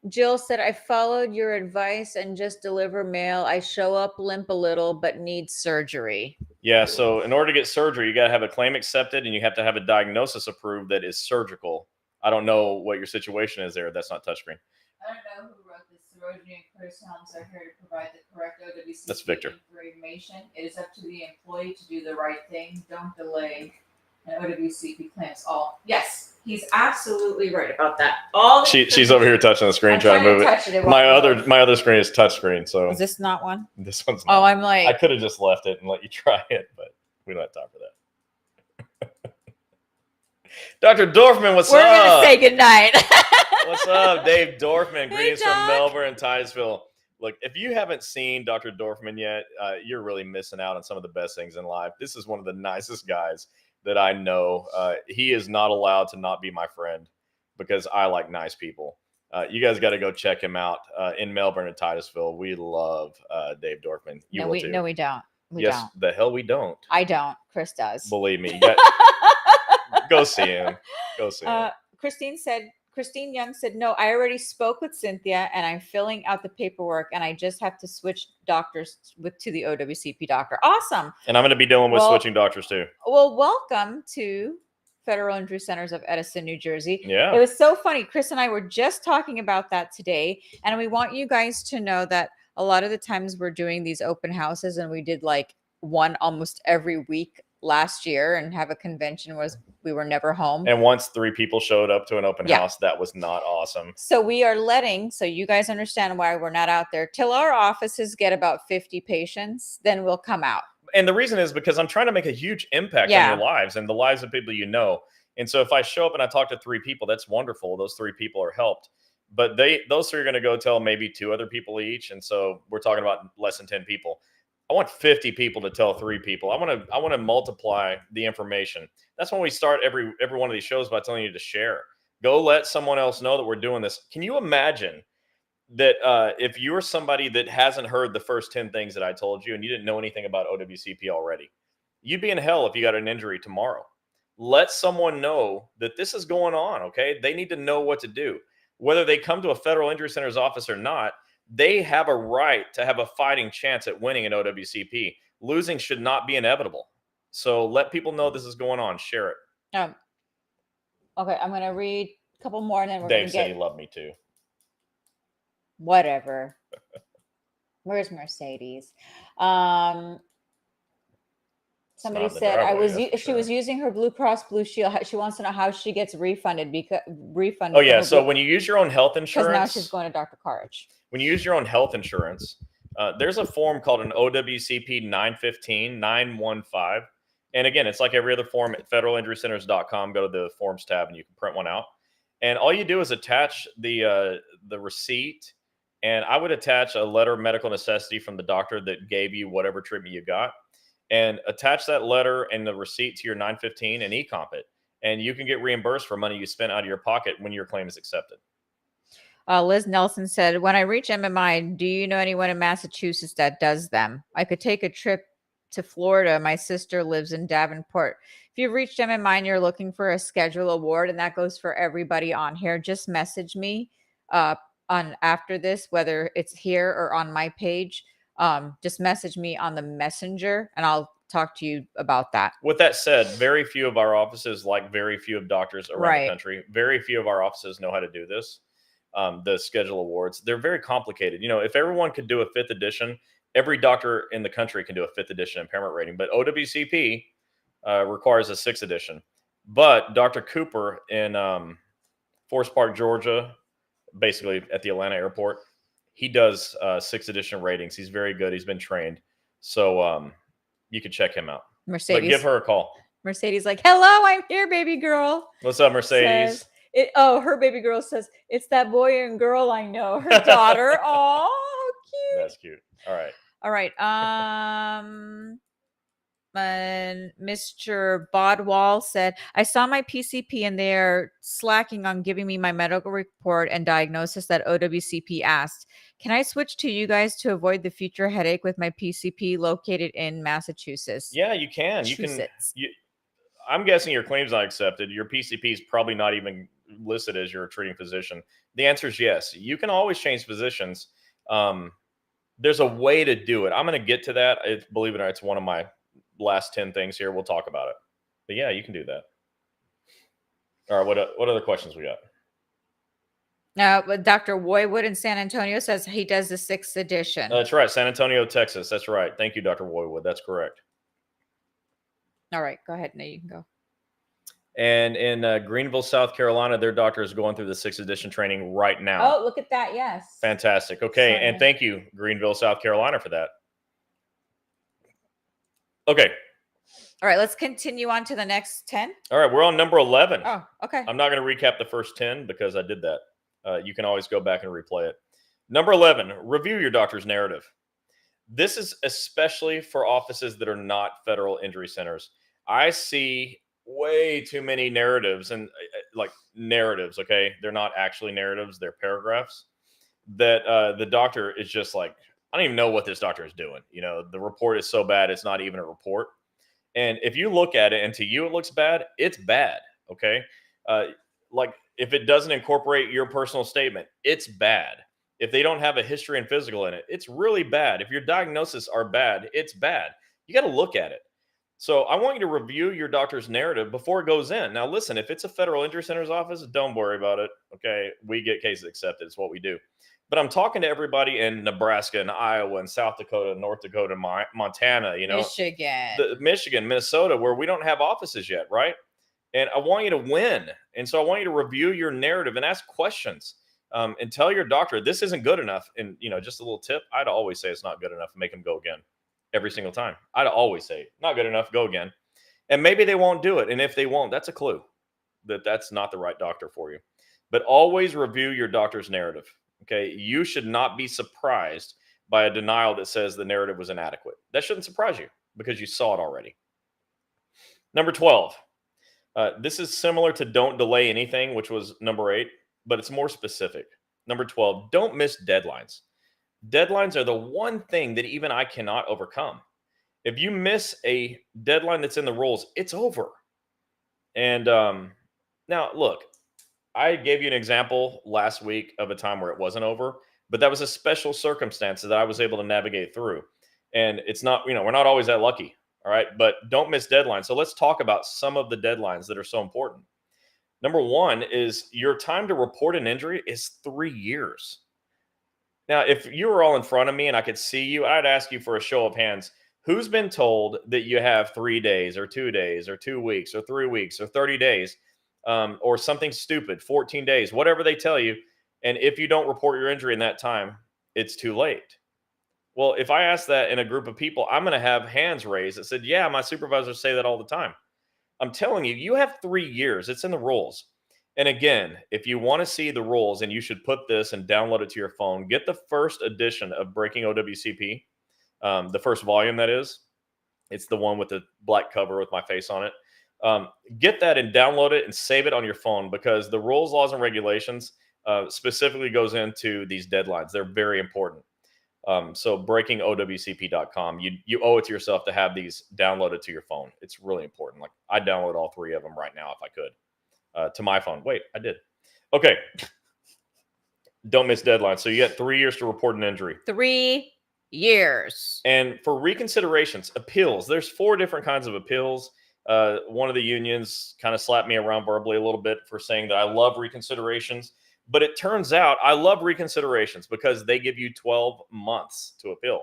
Jill said, I followed your advice and just deliver mail. I show up limp a little, but need surgery. Yeah, so in order to get surgery, you got to have a claim accepted and you have to have a diagnosis approved that is surgical. I don't know what your situation is there. That's not touchscreen. I don't know who wrote this. Sarojini and Chris Helms are here to provide the correct OWCP That's Victor. information. It is up to the employee to do the right thing. Don't delay. And OWCP claims all. Yes, he's absolutely right about that. All she's over here touching the screen, I'm trying to move it. My other screen is touchscreen. So is this not one? This one's not. Oh, I'm like, I could have just left it and let you try it, but we don't have time for that. Dr. Dorfman, what's up? We're gonna say goodnight. What's up, Dave Dorfman? Greetings Doc. from Melbourne and Titusville. Look, if you haven't seen Dr. Dorfman yet, you're really missing out on some of the best things in life. This is one of the nicest guys that I know. He is not allowed to not be my friend because I like nice people. You guys got to go check him out in Melbourne and Titusville. We love Dave Dorfman. You will too. No, we don't. We yes, don't. The hell we don't. I don't. Chris does. Believe me. Go see him. Go see him. Christine Young said, no, I already spoke with Cynthia and I'm filling out the paperwork and I just have to switch doctors to the OWCP doctor. Awesome. And I'm going to be dealing with switching doctors too. Well, welcome to Federal Injury Centers of Edison, New Jersey. Yeah. It was so funny. Chris and I were just talking about that today. And we want you guys to know that a lot of the times we're doing these open houses and we did like one almost every week last year and have a convention was we were never home. And once 3 people showed up to an open house, that was not awesome. So we are so you guys understand why we're not out there till our offices get about 50 patients, then we'll come out. And the reason is because I'm trying to make a huge impact on your lives and the lives of people you know. And so if I show up and I talk to 3 people, that's wonderful. Those 3 people are helped. But those 3 are going to go tell maybe 2 other people each. And so we're talking about less than 10 people. I want 50 people to tell 3 people. I want to multiply the information. That's when we start every one of these shows by telling you to share. Go let someone else know that we're doing this. Can you imagine that if you're somebody that hasn't heard the first 10 things that I told you and you didn't know anything about OWCP already, you'd be in hell if you got an injury tomorrow. Let someone know that this is going on, okay? They need to know what to do. Whether they come to a Federal Injury Center's office or not, they have a right to have a fighting chance at winning an OWCP. Losing should not be inevitable. So let people know this is going on. Share it. Okay, I'm going to read a couple more and then we're going to Dave said he loved me too. Whatever. Where's Mercedes? Somebody said she was using her Blue Cross Blue Shield. She wants to know how she gets refunded Oh yeah, so when you use your own health insurance, because now she's going to Dr. Courage. When you use your own health insurance, there's a form called an OWCP 915. And again, it's like every other form at federalinjurycenters.com. Go to the forms tab and you can print one out. And all you do is attach the receipt. And I would attach a letter of medical necessity from the doctor that gave you whatever treatment you got. And attach that letter and the receipt to your 915 and e-comp it. And you can get reimbursed for money you spent out of your pocket when your claim is accepted. Liz Nelson said, when I reach MMI, do you know anyone in Massachusetts that does them? I could take a trip to Florida. My sister lives in Davenport. If you've reached MMI and you're looking for a schedule award, and that goes for everybody on here, just message me on after this, whether it's here or on my page. Just message me on the messenger and I'll talk to you about that. With that said, very few of our offices, like very few of doctors around the country, very few of our offices know how to do this. The schedule awards, they're very complicated. You know, if everyone could do a 5th edition, every doctor in the country can do a 5th edition impairment rating, but OWCP requires a 6th edition. But Dr. Cooper in Forest Park, Georgia, basically at the Atlanta airport, he does 6th edition ratings. He's very good. He's been trained. So you can check him out. Mercedes. But give her a call. Mercedes like, hello, I'm here, baby girl. What's up, Mercedes? Her baby girl says, it's that boy and girl I know, her daughter. Oh, cute. That's cute. All right. And Mr. Bodwall said, I saw my PCP and they're slacking on giving me my medical report and diagnosis that OWCP asked. Can I switch to you guys to avoid the future headache with my PCP located in Massachusetts? Yeah, you can. I'm guessing your claim's not accepted. Your PCP is probably not even listed as your treating physician? The answer is yes. You can always change physicians. There's a way to do it. I'm going to get to that. Believe it or not, it's one of my last 10 things here. We'll talk about it. But yeah, you can do that. All right. What other questions we got? Now, but Dr. Woywood in San Antonio says he does the 6th edition. That's right. San Antonio, Texas. That's right. Thank you, Dr. Woywood. That's correct. All right. Go ahead. Now you can go. And in Greenville, South Carolina, their doctor is going through the 6th edition training right now. Oh, look at that. Yes. Fantastic. Okay. Sorry. And thank you, Greenville, South Carolina, for that. Okay. All right. Let's continue on to the next 10. All right. We're on number 11. Oh, okay. I'm not going to recap the first 10 because I did that. You can always go back and replay it. Number 11, review your doctor's narrative. This is especially for offices that are not federal injury centers. I see way too many narratives and like narratives. Okay. They're not actually narratives. They're paragraphs that the doctor is just like, I don't even know what this doctor is doing. You know, the report is so bad. It's not even a report. And if you look at it and to you, it looks bad, it's bad. Okay. Like if it doesn't incorporate your personal statement, it's bad. If they don't have a history and physical in it, it's really bad. If your diagnoses are bad, it's bad. You got to look at it. So I want you to review your doctor's narrative before it goes in. Now, listen, if it's a federal injury center's office, don't worry about it. Okay. We get cases accepted. It's what we do. But I'm talking to everybody in Nebraska and Iowa and South Dakota, North Dakota, Montana, you know, Michigan, Minnesota, where we don't have offices yet. Right. And I want you to win. And so I want you to review your narrative and ask questions and tell your doctor, this isn't good enough. And, you know, just a little tip, I'd always say it's not good enough and make them go again every single time. I'd always say, not good enough, go again. And maybe they won't do it. And if they won't, that's a clue that that's not the right doctor for you. But always review your doctor's narrative. Okay. You should not be surprised by a denial that says the narrative was inadequate. That shouldn't surprise you because you saw it already. Number 12. This is similar to don't delay anything, which was number 8, but it's more specific. Number 12, don't miss deadlines. Deadlines are the one thing that even I cannot overcome. If you miss a deadline that's in the rules, it's over. And now, look, I gave you an example last week of a time where it wasn't over, but that was a special circumstance that I was able to navigate through. And it's not, you know, we're not always that lucky. All right. But don't miss deadlines. So let's talk about some of the deadlines that are so important. Number 1 is your time to report an injury is 3 years. Now, if you were all in front of me and I could see you, I'd ask you for a show of hands. Who's been told that you have 3 days or 2 days or 2 weeks or 3 weeks or 30 days or something stupid, 14 days, whatever they tell you. And if you don't report your injury in that time, it's too late. Well, if I ask that in a group of people, I'm going to have hands raised that said, yeah, my supervisors say that all the time. I'm telling you, you have 3 years. It's in the rules. And again, if you want to see the rules, and you should put this and download it to your phone, get the first edition of Breaking OWCP, the first volume, that is. It's the one with the black cover with my face on it. Get that and download it and save it on your phone because the rules, laws, and regulations specifically goes into these deadlines. They're very important. So breakingowcp.com, you owe it to yourself to have these downloaded to your phone. It's really important. Like I download all 3 of them right now if I could to my phone. Wait, I did. Okay. Don't miss deadlines. So you got 3 years to report an injury. 3 years. And for reconsiderations, appeals, there's 4 different kinds of appeals. One of the unions kind of slapped me around verbally a little bit for saying that I love reconsiderations. But it turns out I love reconsiderations because they give you 12 months to appeal.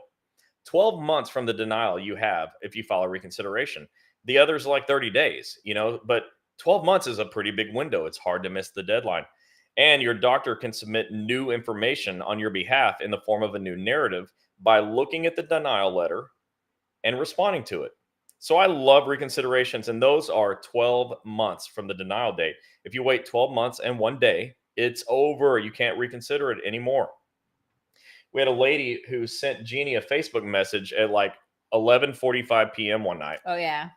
12 months from the denial you have if you file a reconsideration. The others like 30 days, you know, but 12 months is a pretty big window. It's hard to miss the deadline. And your doctor can submit new information on your behalf in the form of a new narrative by looking at the denial letter and responding to it. So I love reconsiderations, and those are 12 months from the denial date. If you wait 12 months and 1 day, it's over. You can't reconsider it anymore. We had a lady who sent Gini a Facebook message at like 11:45 p.m. one night. Oh, yeah.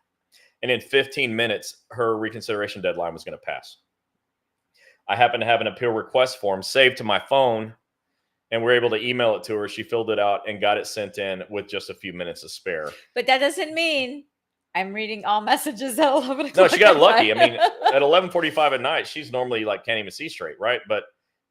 And in 15 minutes, her reconsideration deadline was going to pass. I happened to have an appeal request form saved to my phone, and we're able to email it to her. She filled it out and got it sent in with just a few minutes to spare. But that doesn't mean I'm reading all messages at 11 o'clock. No, she got at lucky. I night. mean, at 11:45 at night, she's normally like can't even see straight, right? But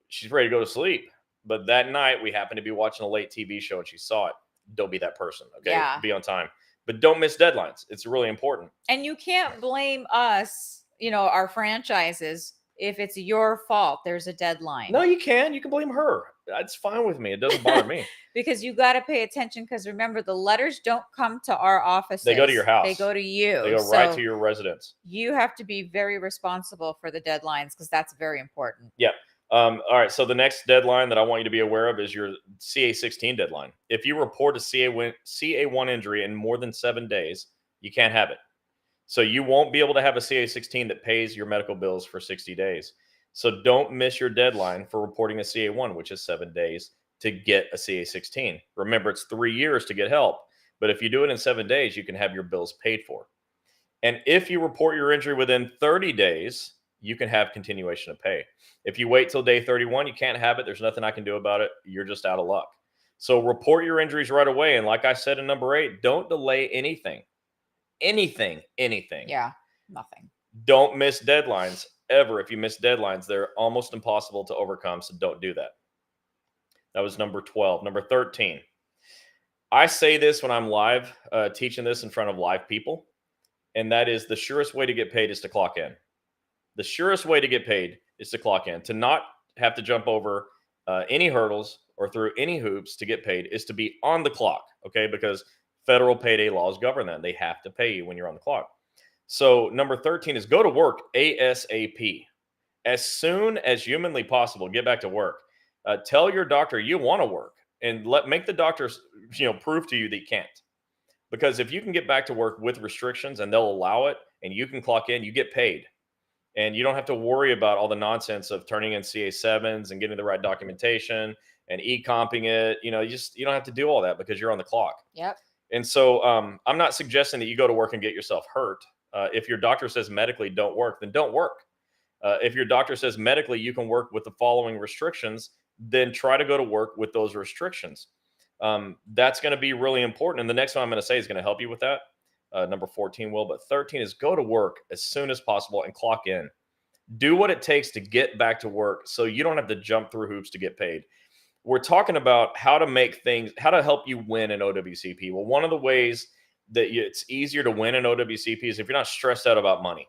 she's ready to go to sleep. But that night, we happened to be watching a late TV show and she saw it. Don't be that person, okay? Yeah. Be on time. But don't miss deadlines. It's really important. And you can't blame us, our franchises, if it's your fault there's a deadline. No, you can. You can blame her. That's fine with me. It doesn't bother me. Because you got to pay attention, because remember, the letters don't come to our offices. They go to your house. They go to you. They go right to your residence. You have to be very responsible for the deadlines, because that's very important. Yeah. All right. So the next deadline that I want you to be aware of is your CA16 deadline. If you report a CA1 injury in more than 7 days, you can't have it. So you won't be able to have a CA16 that pays your medical bills for 60 days. So don't miss your deadline for reporting a CA1, which is 7 days to get a CA16. Remember, it's 3 years to get help. But if you do it in 7 days, you can have your bills paid for. And if you report your injury within 30 days, you can have continuation of pay. If you wait till day 31, you can't have it. There's nothing I can do about it. You're just out of luck. So report your injuries right away. And like I said in number 8, don't delay anything. Anything. Yeah, nothing. Don't miss deadlines ever. If you miss deadlines, they're almost impossible to overcome. So don't do that. That was number 12. Number 13. I say this when I'm live teaching this in front of live people. And that is the surest way to get paid is to clock in. The surest way to get paid is to clock in. To not have to jump over any hurdles or through any hoops to get paid is to be on the clock, okay? Because federal payday laws govern that. They have to pay you when you're on the clock. So number 13 is go to work ASAP. As soon as humanly possible, get back to work. Tell your doctor you want to work and make the doctors prove to you that you can't. Because if you can get back to work with restrictions and they'll allow it and you can clock in, you get paid. And you don't have to worry about all the nonsense of turning in CA7s and getting the right documentation and e-comping it. You don't have to do all that because you're on the clock. Yep. And so I'm not suggesting that you go to work and get yourself hurt. If your doctor says medically don't work, then don't work. If your doctor says medically you can work with the following restrictions, then try to go to work with those restrictions. That's going to be really important. And the next one I'm going to say is going to help you with that. Number 14 will, but 13 is go to work as soon as possible and clock in. Do what it takes to get back to work so you don't have to jump through hoops to get paid. We're talking about how to help you win in OWCP. Well, one of the ways that it's easier to win in OWCP is if you're not stressed out about money.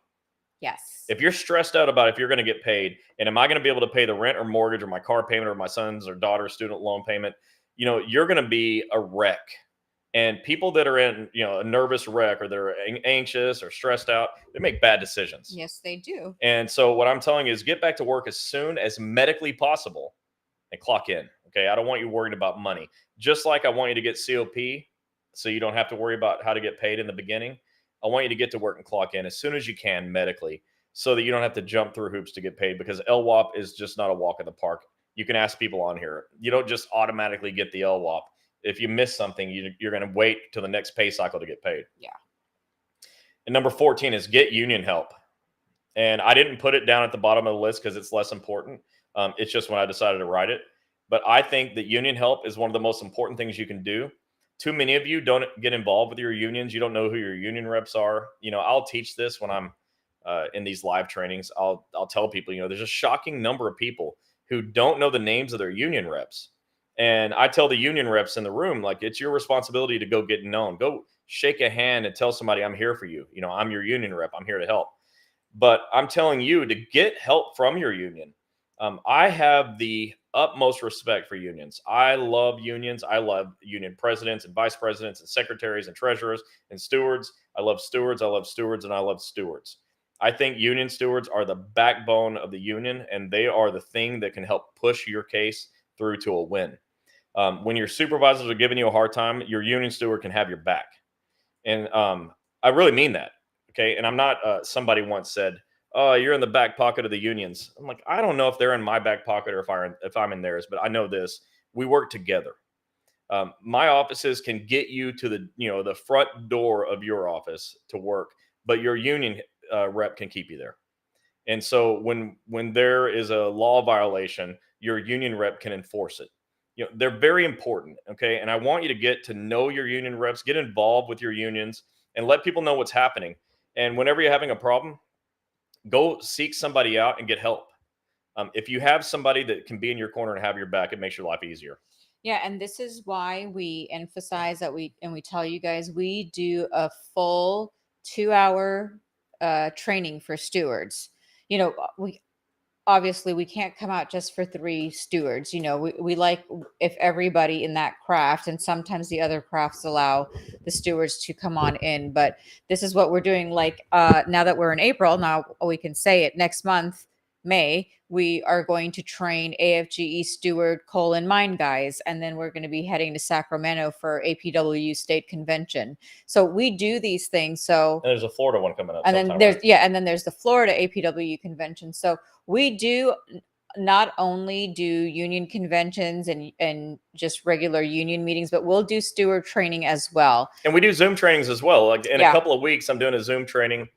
Yes. If you're stressed out about if you're going to get paid and am I going to be able to pay the rent or mortgage or my car payment or my son's or daughter's student loan payment, you're going to be a wreck. And people that are in, a nervous wreck or they're anxious or stressed out, they make bad decisions. Yes, they do. And so what I'm telling you is get back to work as soon as medically possible and clock in. Okay. I don't want you worried about money. Just like I want you to get COP so you don't have to worry about how to get paid in the beginning. I want you to get to work and clock in as soon as you can medically so that you don't have to jump through hoops to get paid, because LWOP is just not a walk in the park. You can ask people on here. You don't just automatically get the LWOP. If you miss something, you're going to wait till the next pay cycle to get paid. Yeah. And number 14 is get union help. And I didn't put it down at the bottom of the list because it's less important. It's just when I decided to write it. But I think that union help is one of the most important things you can do. Too many of you don't get involved with your unions. You don't know who your union reps are. I'll teach this when I'm in these live trainings. I'll tell people, there's a shocking number of people who don't know the names of their union reps. And I tell the union reps in the room, like, it's your responsibility to go get known. Go shake a hand and tell somebody, I'm here for you. I'm your union rep. I'm here to help. But I'm telling you to get help from your union. I have the utmost respect for unions. I love unions. I love union presidents and vice presidents and secretaries and treasurers and stewards. I love stewards. I love stewards, and I love stewards. I think union stewards are the backbone of the union, and they are the thing that can help push your case through to a win. When your supervisors are giving you a hard time, your union steward can have your back. And I really mean that. Okay. And I'm not, somebody once said, oh, you're in the back pocket of the unions. I'm like, I don't know if they're in my back pocket or if I'm in theirs, but I know this: we work together. My offices can get you to the front door of your office to work, but your union rep can keep you there. And so when there is a law violation, your union rep can enforce it. They're very important. Okay. And I want you to get to know your union reps, get involved with your unions. and let people know what's happening. And whenever you're having a problem, go seek somebody out and get help. If you have somebody that can be in your corner and have your back, it makes your life easier. Yeah, and this is why we emphasize that we tell you guys we do a full 2 hour training for stewards. We obviously we can't come out just for 3 stewards. We like if everybody in that craft, and sometimes the other crafts allow the stewards to come on in, but this is what we're doing. Like now that we're in April, now we can say it, next month, May, we are going to train AFGE steward coal and mine guys, and then we're going to be heading to Sacramento for APW state convention. So we do these things. So and there's a Florida one coming up, and then there's and then there's the Florida APW convention. So we do not only do union conventions and just regular union meetings, but we'll do steward training as well. And we do Zoom trainings as well. Like in a couple of weeks, I'm doing a Zoom training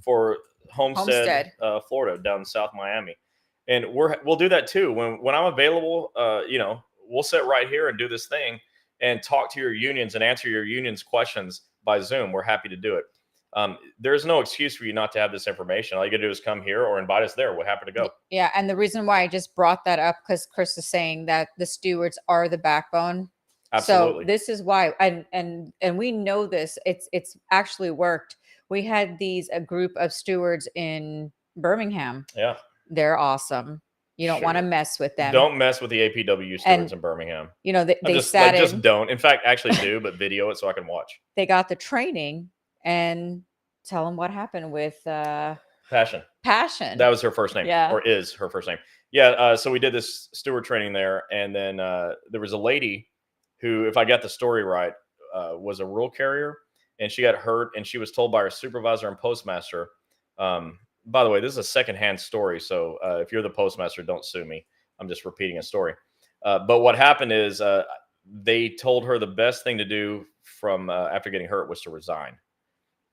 for Homestead. Florida, down in South Miami, and we'll do that too when I'm available. We'll sit right here and do this thing and talk to your unions and answer your unions' questions by Zoom. We're happy to do it. There's no excuse for you not to have this information. All you gotta do is come here or invite us there. We're happy to go. Yeah, and the reason why I just brought that up, because Chris is saying that the stewards are the backbone. Absolutely. So this is why, and we know this. It's actually worked. We had a group of stewards in Birmingham. Yeah, they're awesome. You don't want to mess with them. Don't mess with the APW stewards in Birmingham. They just don't. In fact, actually do, but video it so I can watch. They got the training, and tell them what happened with Passion. That was her first name. Yeah. Or is her first name. Yeah. So we did this steward training there, and then there was a lady who, if I got the story right, was a rural carrier, and she got hurt, and she was told by her supervisor and postmaster. By the way, this is a secondhand story, so if you're the postmaster, don't sue me. I'm just repeating a story. But what happened is they told her the best thing to do from after getting hurt was to resign.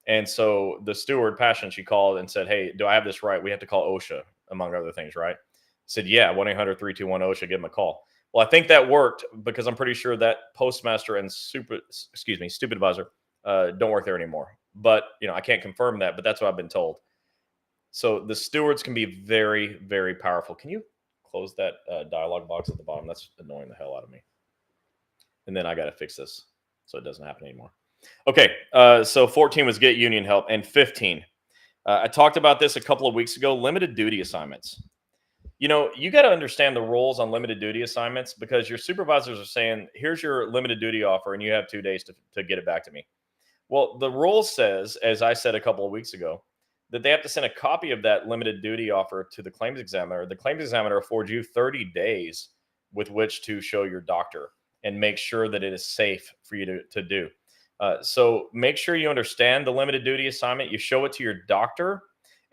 And so the steward, Passion, she called and said, "Hey, do I have this right? We have to call OSHA, among other things, right?" I said, "Yeah, 1-800-321-OSHA, give them a call." Well, I think that worked because I'm pretty sure that postmaster and supervisor don't work there anymore. But I can't confirm that, but that's what I've been told. So the stewards can be very, very powerful. Can you close that dialog box at the bottom? That's annoying the hell out of me. And then I got to fix this so it doesn't happen anymore. Okay, so 14 was get union help, and 15. I talked about this a couple of weeks ago, limited duty assignments. You got to understand the rules on limited duty assignments because your supervisors are saying, here's your limited duty offer, and you have 2 days to get it back to me. Well, the rule says, as I said a couple of weeks ago, that they have to send a copy of that limited duty offer to the claims examiner. The claims examiner affords you 30 days with which to show your doctor and make sure that it is safe for you to do. So make sure you understand the limited duty assignment. You show it to your doctor.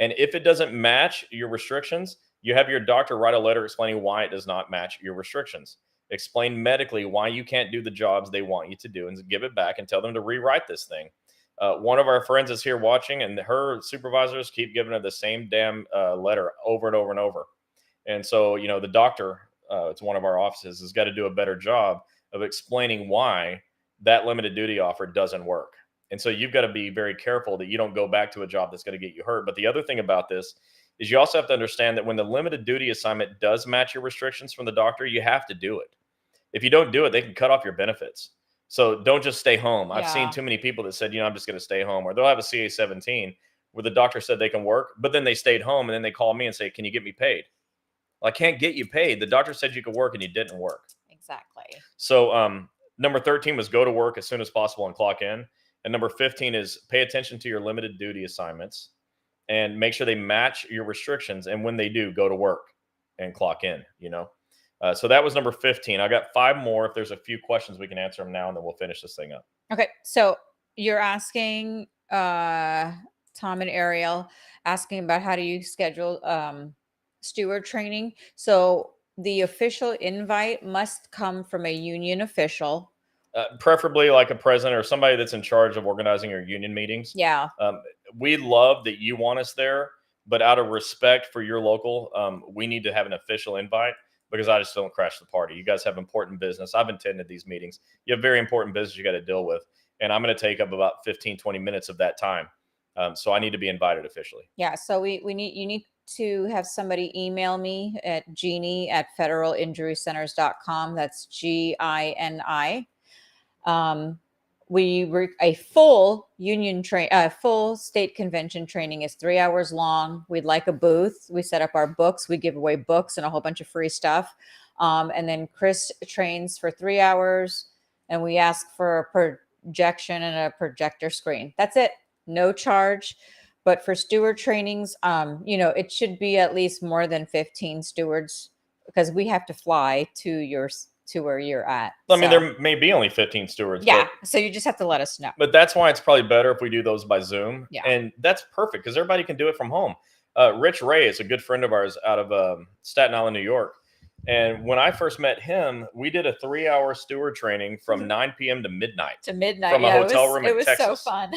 And if it doesn't match your restrictions, you have your doctor write a letter explaining why it does not match your restrictions. Explain medically why you can't do the jobs they want you to do and give it back and tell them to rewrite this thing. One of our friends is here watching, and her supervisors keep giving her the same damn letter over and over and over. And so, the doctor, it's one of our offices, has got to do a better job of explaining why that limited duty offer doesn't work. And so you've got to be very careful that you don't go back to a job that's going to get you hurt. But the other thing about this is you also have to understand that when the limited duty assignment does match your restrictions from the doctor, you have to do it. If you don't do it, they can cut off your benefits. So don't just stay home. I've seen too many people that said, I'm just going to stay home, or they'll have a CA-17 where the doctor said they can work, but then they stayed home and then they call me and say, can you get me paid? Well, I can't get you paid. The doctor said you could work and you didn't work. Exactly. So number 13 was go to work as soon as possible and clock in. And number 15 is pay attention to your limited duty assignments and make sure they match your restrictions. And when they do, go to work and clock in, So that was number 15. I got 5 more. If there's a few questions, we can answer them now, and then we'll finish this thing up. Okay. So you're asking Tom and Ariel, asking about how do you schedule steward training. So the official invite must come from a union official. Preferably like a president or somebody that's in charge of organizing your union meetings. Yeah. We love that you want us there, but out of respect for your local, we need to have an official invite. Because I just don't crash the party. You guys have important business. I've attended these meetings. You have very important business you got to deal with. and I'm going to take up about 15, 20 minutes of that time. So I need to be invited officially. Yeah. So you need to have somebody email me at Gini at federalinjurycenters.com. That's GINI. A full full state convention training is 3 hours long. We'd like a booth. We set up our books. We give away books and a whole bunch of free stuff. And then Chris trains for 3 hours, and we ask for a projection and a projector screen. That's it. No charge. But for steward trainings, it should be at least more than 15 stewards, because we have to fly to where you're at. I mean, there may be only 15 stewards. Yeah. So you just have to let us know. But that's why it's probably better if we do those by Zoom. Yeah. And that's perfect because everybody can do it from home. Rich Ray is a good friend of ours out of Staten Island, New York. And when I first met him, we did a 3-hour steward training from 9 p.m. to midnight. From a hotel room in Texas. It was so fun.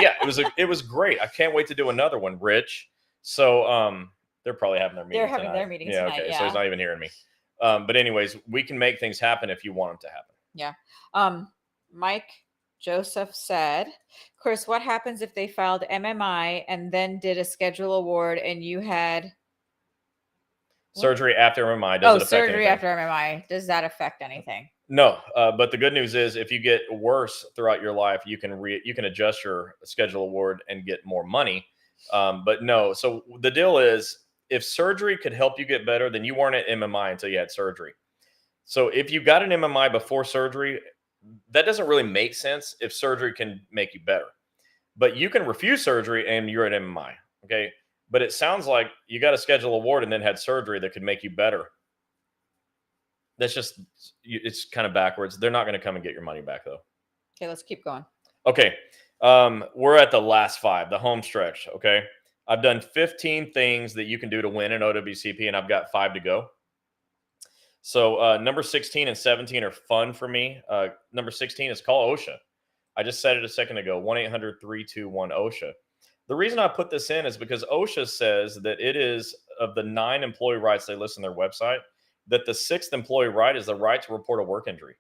Yeah, it was great. I can't wait to do another one, Rich. So they're probably having their meeting tonight. They're having their meeting tonight, Okay, so he's not even hearing me. But anyways, we can make things happen if you want them to happen. Yeah. Mike Joseph said, Chris, what happens if they filed MMI and then did a schedule award and you had surgery after MMI? Does it affect surgery anything? After MMI. Does that affect anything? No, but the good news is if you get worse throughout your life, you can adjust your schedule award and get more money. But no, so the deal is if surgery could help you get better, then you weren't at MMI until you had surgery. So if you got an MMI before surgery, that doesn't really make sense if surgery can make you better. But you can refuse surgery and you're at MMI, okay? But it sounds like you got a schedule award and then had surgery that could make you better. That's just, it's kind of backwards. They're not going to come and get your money back, though. Okay, let's keep going. Okay, we're at the last 5, the home stretch, okay? I've done 15 things that you can do to win an OWCP, and I've got 5 to go. So number 16 and 17 are fun for me. Number 16 is call OSHA. I just said it a second ago, 1-800-321-OSHA. The reason I put this in is because OSHA says that it is, of the 9 employee rights they list on their website, that the 6th employee right is the right to report a work injury.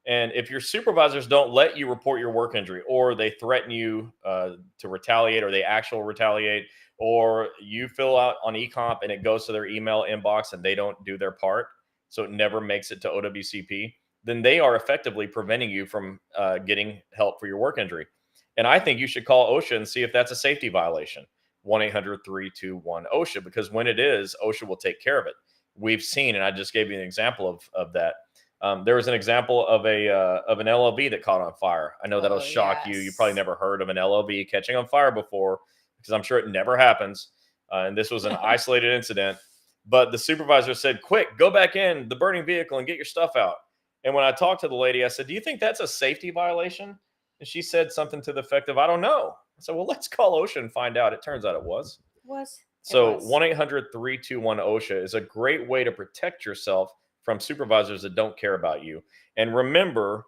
And if your supervisors don't let you report your work injury, or they threaten you to retaliate, or they actually retaliate, or you fill out on eComp and it goes to their email inbox and they don't do their part, so it never makes it to OWCP, then they are effectively preventing you from getting help for your work injury. And I think you should call OSHA and see if that's a safety violation. 1-800-321-OSHA, because when it is, OSHA will take care of it. We've seen, and I just gave you an example of that. There was an example of an LLV that caught on fire. I know that'll shock you. You probably never heard of an LLV catching on fire before, because I'm sure it never happens. And this was an isolated incident. But the supervisor said, quick, go back in the burning vehicle and get your stuff out. And when I talked to the lady, I said, do you think that's a safety violation? And she said something to the effect of, I don't know. I said, well, let's call OSHA and find out. It turns out it was. So 1-800-321-OSHA is a great way to protect yourself from supervisors that don't care about you. And remember,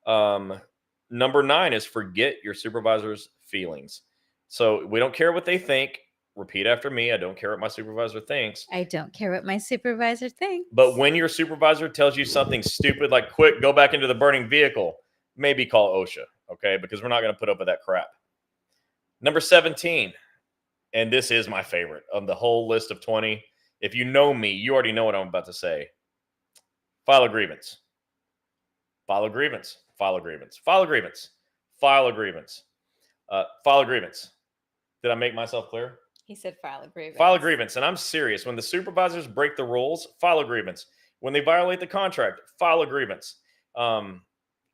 number 9 is forget your supervisor's feelings. So we don't care what they think. Repeat after me. I don't care what my supervisor thinks. I don't care what my supervisor thinks. But when your supervisor tells you something stupid, like quick, go back into the burning vehicle, maybe call OSHA, okay? Because we're not going to put up with that crap. Number 17, and this is my favorite of the whole list of 20. If you know me, you already know what I'm about to say. File a grievance. File a grievance. File a grievance. File a grievance. File a grievance. File a grievance. Did I make myself clear? He said file a grievance. File a grievance. And I'm serious. When the supervisors break the rules, file a grievance. When they violate the contract, file a grievance. I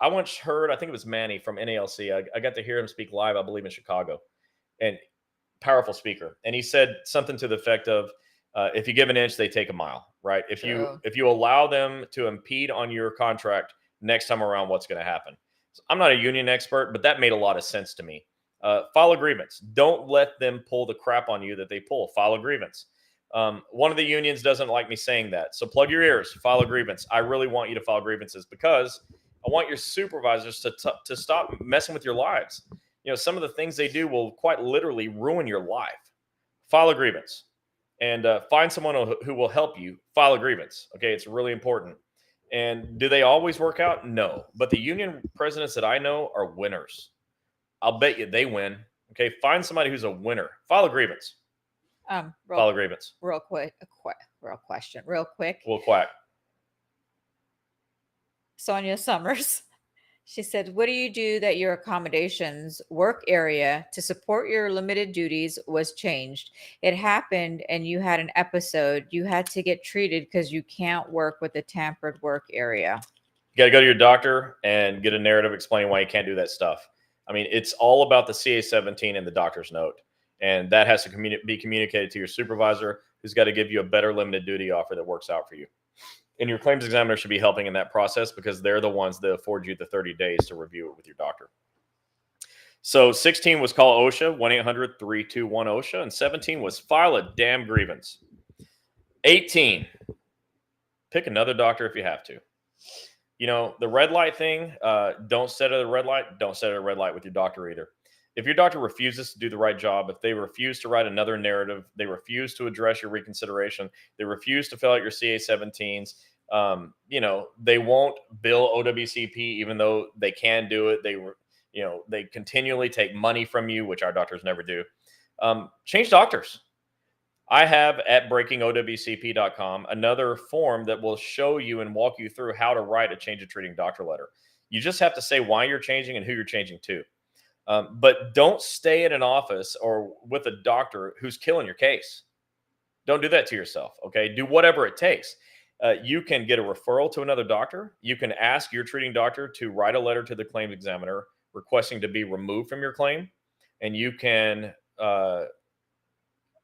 once heard, I think it was Manny from NALC. I got to hear him speak live, I believe, in Chicago. And powerful speaker. And he said something to the effect of, if you give an inch, they take a mile, right? If you allow them to impede on your contract next time around, what's going to happen? So I'm not a union expert, but that made a lot of sense to me. File a grievance. Don't let them pull the crap on you that they pull. File a grievance. One of the unions doesn't like me saying that. So plug your ears. File a grievance. I really want you to file grievances because I want your supervisors to stop messing with your lives. You know, some of the things they do will quite literally ruin your life. File a grievance. And find someone who will help you file a grievance. Okay, it's really important. And do they always work out? No. But the union presidents that I know are winners. I'll bet you they win. Okay, find somebody who's a winner. File a grievance. File a grievance. Real quick, real question, real quick. We'll quack. Sonia Summers. She said, what do you do that your accommodations work area to support your limited duties was changed? It happened and you had an episode. You had to get treated because you can't work with the tampered work area. You got to go to your doctor and get a narrative explaining why you can't do that stuff. I mean, it's all about the CA-17 and the doctor's note. And that has to be communicated to your supervisor, who's got to give you a better limited duty offer that works out for you. And your claims examiner should be helping in that process because they're the ones that afford you the 30 days to review it with your doctor. So 16 was call OSHA, 1-800-321-OSHA, and 17 was file a damn grievance. 18, pick another doctor if you have to. You know, the red light thing, don't set at a red light. Don't set at a red light with your doctor either. If your doctor refuses to do the right job, if they refuse to write another narrative, they refuse to address your reconsideration, they refuse to fill out your CA-17s, you know, they won't bill OWCP even though they can do it. They continually take money from you, which our doctors never do. Change doctors. I have at breakingowcp.com another form that will show you and walk you through how to write a change of treating doctor letter. You just have to say why you're changing and who you're changing to. But don't stay in an office or with a doctor who's killing your case. Don't do that to yourself, okay? Do whatever it takes. You can get a referral to another doctor. You can ask your treating doctor to write a letter to the claims examiner requesting to be removed from your claim. And you can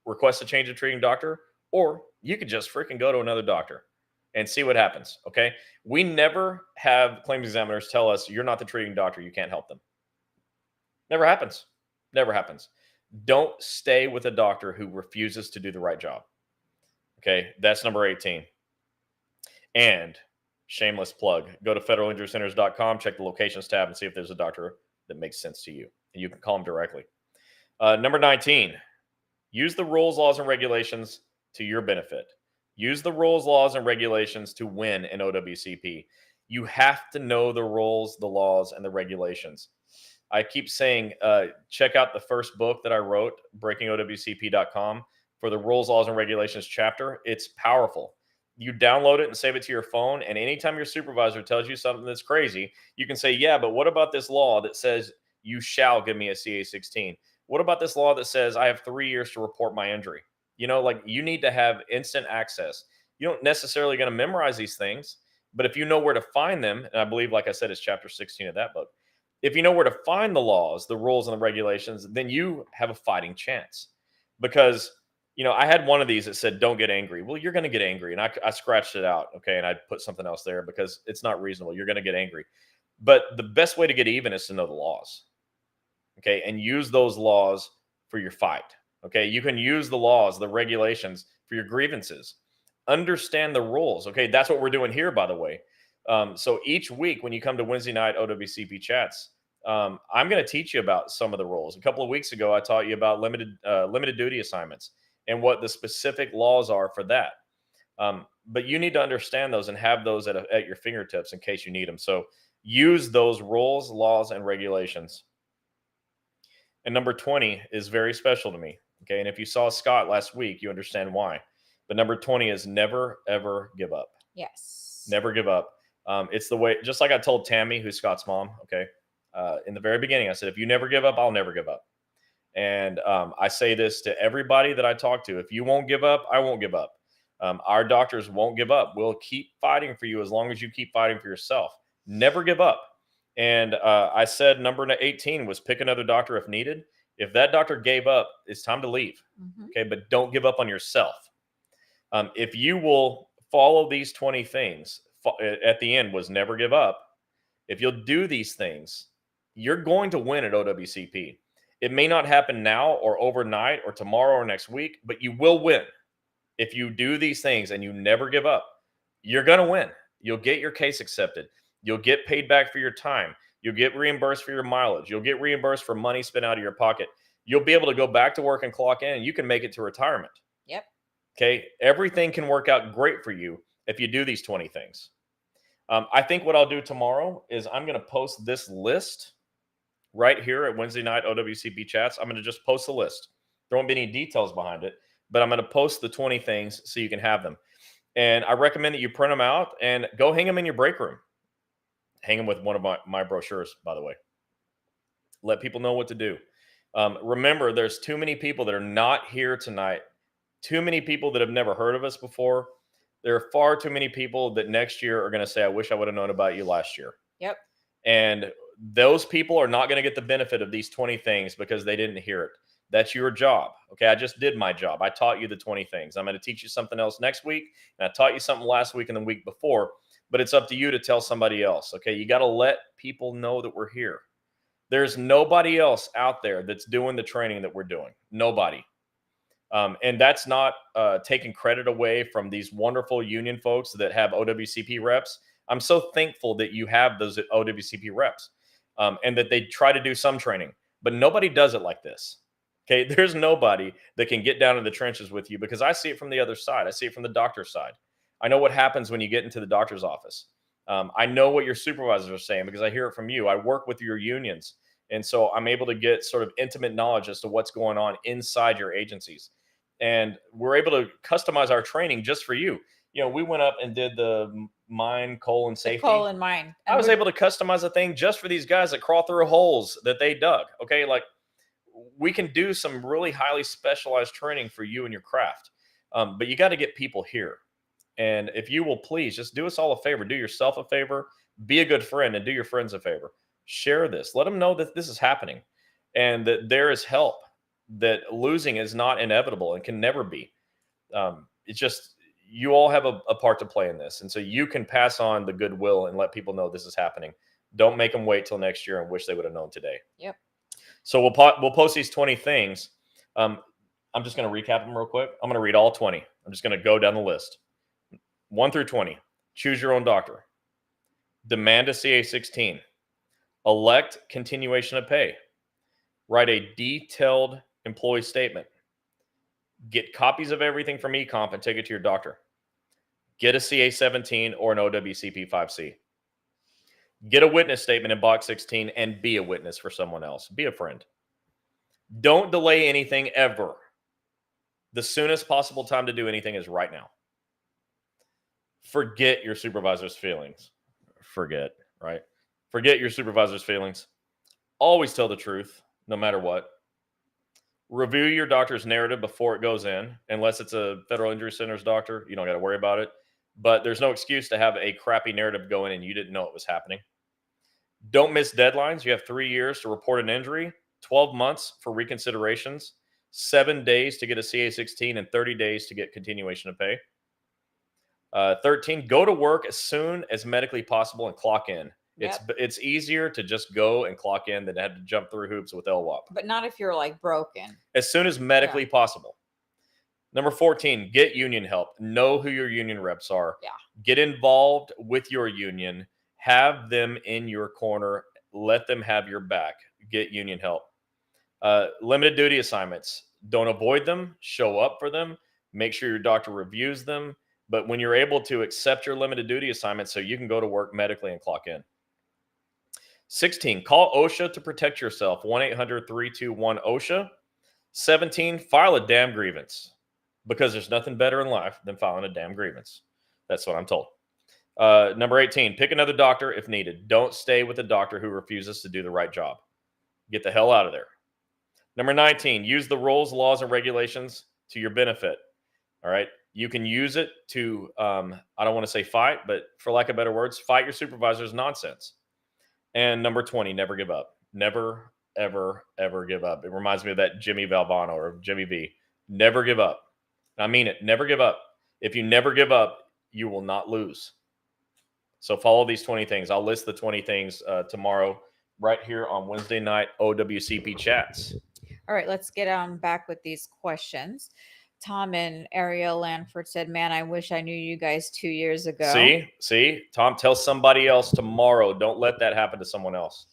request a change of treating doctor, or you could just freaking go to another doctor and see what happens, okay? We never have claims examiners tell us, you're not the treating doctor, you can't help them. Never happens. Never happens. Don't stay with a doctor who refuses to do the right job. Okay, that's number 18. And shameless plug, go to federalinjurycenters.com, check the locations tab, and see if there's a doctor that makes sense to you. And you can call them directly. Number 19, use the rules, laws, and regulations to your benefit. Use the rules, laws, and regulations to win in OWCP. You have to know the rules, the laws, and the regulations. I keep saying, check out the first book that I wrote, breakingowcp.com, for the rules, laws, and regulations chapter. It's powerful. You download it and save it to your phone, and anytime your supervisor tells you something that's crazy, you can say, yeah, but what about this law that says you shall give me a CA-16? What about this law that says I have 3 years to report my injury? You know, like, you need to have instant access. You don't necessarily going to memorize these things, but if you know where to find them, and I believe, like I said, it's chapter 16 of that book. If you know where to find the laws, the rules, and the regulations, then you have a fighting chance. Because, you know, I had one of these that said, don't get angry. Well, you're going to get angry. And I scratched it out, okay, and I put something else there because it's not reasonable. You're going to get angry. But the best way to get even is to know the laws, okay, and use those laws for your fight, okay? You can use the laws, the regulations for your grievances. Understand the rules, okay? That's what we're doing here, by the way. So each week when you come to Wednesday night OWCP chats, I'm going to teach you about some of the rules. A couple of weeks ago, I taught you about limited duty assignments and what the specific laws are for that. But you need to understand those and have those at your fingertips in case you need them. So use those rules, laws, and regulations. And number 20 is very special to me. Okay. And if you saw Scott last week, you understand why. But number 20 is never, ever give up. Yes. Never give up. It's the way, just like I told Tammy, who's Scott's mom, okay, in the very beginning, I said, if you never give up, I'll never give up. And I say this to everybody that I talk to. If you won't give up, I won't give up. Our doctors won't give up. We'll keep fighting for you as long as you keep fighting for yourself. Never give up. And I said number 18 was pick another doctor if needed. If that doctor gave up, it's time to leave. Mm-hmm. Okay, but don't give up on yourself. If you will follow these 20 things, at the end was never give up. If you'll do these things, you're going to win at OWCP. It may not happen now or overnight or tomorrow or next week, but you will win. If you do these things and you never give up, you're going to win. You'll get your case accepted. You'll get paid back for your time. You'll get reimbursed for your mileage. You'll get reimbursed for money spent out of your pocket. You'll be able to go back to work and clock in, and you can make it to retirement. Yep. Okay. Everything can work out great for you if you do these 20 things. I think what I'll do tomorrow is I'm going to post this list right here at Wednesday night OWCP chats. I'm going to just post a list. There won't be any details behind it, but I'm going to post the 20 things so you can have them. And I recommend that you print them out and go hang them in your break room. Hang them with one of my brochures, by the way. Let people know what to do. Remember, there's too many people that are not here tonight. Too many people that have never heard of us before. There are far too many people that next year are going to say, I wish I would have known about you last year. Yep. And those people are not going to get the benefit of these 20 things because they didn't hear it. That's your job. Okay. I just did my job. I taught you the 20 things. I'm going to teach you something else next week. And I taught you something last week and the week before, but it's up to you to tell somebody else. Okay. You got to let people know that we're here. There's nobody else out there that's doing the training that we're doing. Nobody. And that's not taking credit away from these wonderful union folks that have OWCP reps. I'm so thankful that you have those OWCP reps and that they try to do some training, but nobody does it like this. Okay. There's nobody that can get down in the trenches with you because I see it from the other side. I see it from the doctor's side. I know what happens when you get into the doctor's office. I know what your supervisors are saying because I hear it from you. I work with your unions. And so I'm able to get sort of intimate knowledge as to what's going on inside your agencies. And we're able to customize our training just for you. You know, we went up and did the mine, coal, and safety. Coal and mine. I was able to customize a thing just for these guys that crawl through holes that they dug. Okay. Like we can do some really highly specialized training for you and your craft. But you got to get people here. And if you will please just do us all a favor, do yourself a favor, be a good friend and do your friends a favor. Share this. Let them know that this is happening and that there is help, that losing is not inevitable and can never be. It's just you all have a part to play in this. And so you can pass on the goodwill and let people know this is happening. Don't make them wait till next year and wish they would have known today. Yep. So we'll post these 20 things. I'm just going to recap them real quick. I'm going to read all 20. I'm just going to go down the list. 1 through 20. Choose your own doctor. Demand a CA-16. Elect continuation of pay. Write a detailed employee statement. Get copies of everything from eComp and take it to your doctor. Get a CA-17 or an OWCP 5C. Get a witness statement in box 16 and be a witness for someone else. Be a friend. Don't delay anything ever. The soonest possible time to do anything is right now. Forget your supervisor's feelings. Forget your supervisor's feelings. Always tell the truth, no matter what. Review your doctor's narrative before it goes in. Unless it's a Federal Injury Center's doctor, you don't got to worry about it. But there's no excuse to have a crappy narrative go in and you didn't know it was happening. Don't miss deadlines. You have 3 years to report an injury, 12 months for reconsiderations, 7 days to get a CA-16, and 30 days to get continuation of pay. 13, go to work as soon as medically possible and clock in. Yep. It's easier to just go and clock in than to have to jump through hoops with LWAP. But not if you're like broken. As soon as medically possible. Number 14, get union help. Know who your union reps are. Yeah. Get involved with your union. Have them in your corner. Let them have your back. Get union help. Limited duty assignments. Don't avoid them. Show up for them. Make sure your doctor reviews them. But when you're able to accept your limited duty assignment so you can go to work medically and clock in. 16, call OSHA to protect yourself. 1-800-321-OSHA. 17, file a damn grievance. Because there's nothing better in life than filing a damn grievance. That's what I'm told. Number 18, pick another doctor if needed. Don't stay with a doctor who refuses to do the right job. Get the hell out of there. Number 19, use the rules, laws, and regulations to your benefit. All right. You can use it to, I don't want to say fight, but for lack of better words, fight your supervisor's nonsense. And number 20, never give up. Never, ever, ever give up. It reminds me of that Jimmy Valvano or Jimmy V. Never give up. I mean it. Never give up. If you never give up, you will not lose. So follow these 20 things. I'll list the 20 things tomorrow right here on Wednesday night OWCP chats. All right, let's get on back with these questions. Tom and Ariel Lanford said, man, I wish I knew you guys 2 years ago. See, Tom, tell somebody else tomorrow. Don't let that happen to someone else.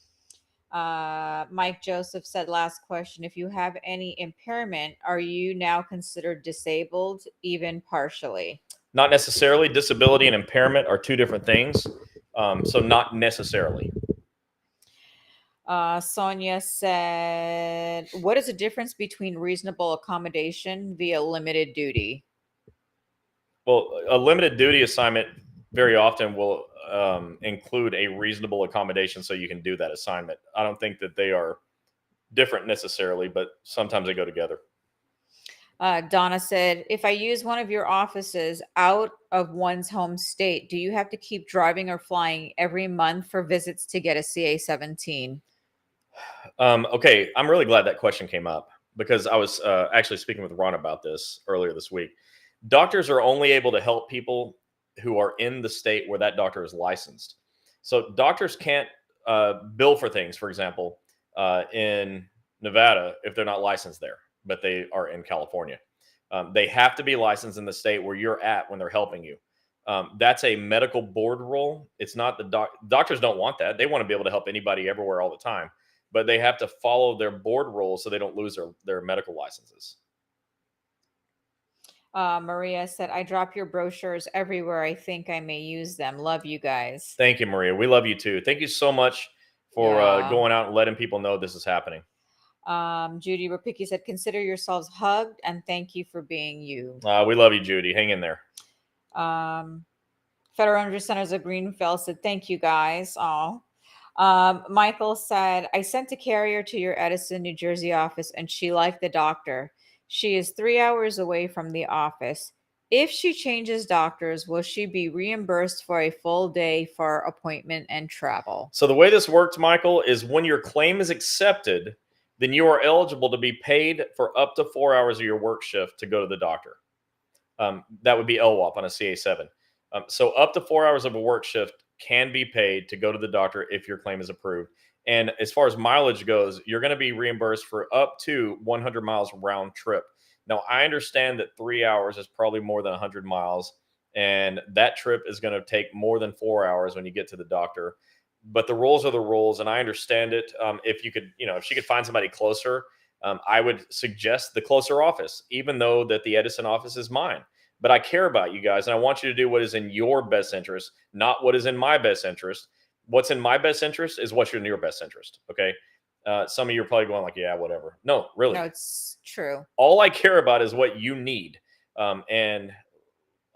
Mike Joseph said, last question. If you have any impairment, are you now considered disabled, even partially? Not necessarily. Disability and impairment are two different things. So not necessarily. Sonia said, what is the difference between reasonable accommodation via limited duty? Well, a limited duty assignment very often will include a reasonable accommodation so you can do that assignment. I don't think that they are different necessarily, but sometimes they go together. Donna said, if I use one of your offices out of one's home state, do you have to keep driving or flying every month for visits to get a CA-17? Okay, I'm really glad that question came up because I was actually speaking with Ron about this earlier this week. Doctors are only able to help people who are in the state where that doctor is licensed. So doctors can't bill for things, for example, in Nevada if they're not licensed there, but they are in California. They have to be licensed in the state where you're at when they're helping you. That's a medical board rule. It's not the doctors don't want that. They want to be able to help anybody everywhere all the time, but they have to follow their board rules so they don't lose their medical licenses. Maria said, I drop your brochures everywhere. I think I may use them. Love you guys. Thank you, Maria. We love you too. Thank you so much for going out and letting people know this is happening. Judy Rapicki said, consider yourselves hugged and thank you for being you. We love you, Judy. Hang in there. Federal Energy Centers of Greenfield said, thank you guys all. Michael said, I sent a carrier to your Edison, New Jersey office and she liked the doctor. She is 3 hours away from the office. If she changes doctors, will she be reimbursed for a full day for appointment and travel? So the way this works, Michael, is when your claim is accepted, then you are eligible to be paid for up to 4 hours of your work shift to go to the doctor. That would be LWAP on a CA7. So up to 4 hours of a work shift can be paid to go to the doctor if your claim is approved. And as far as mileage goes, you're going to be reimbursed for up to 100 miles round trip. Now, I understand that 3 hours is probably more than 100 miles, and that trip is going to take more than 4 hours when you get to the doctor. But the rules are the rules, and I understand it. If you could, if she could find somebody closer, I would suggest the closer office, even though that the Edison office is mine. But I care about you guys, and I want you to do what is in your best interest, not what is in my best interest. What's in my best interest is what's in your best interest. Okay. Some of you are probably going like, yeah, whatever. No, really. No, it's true. All I care about is what you need. And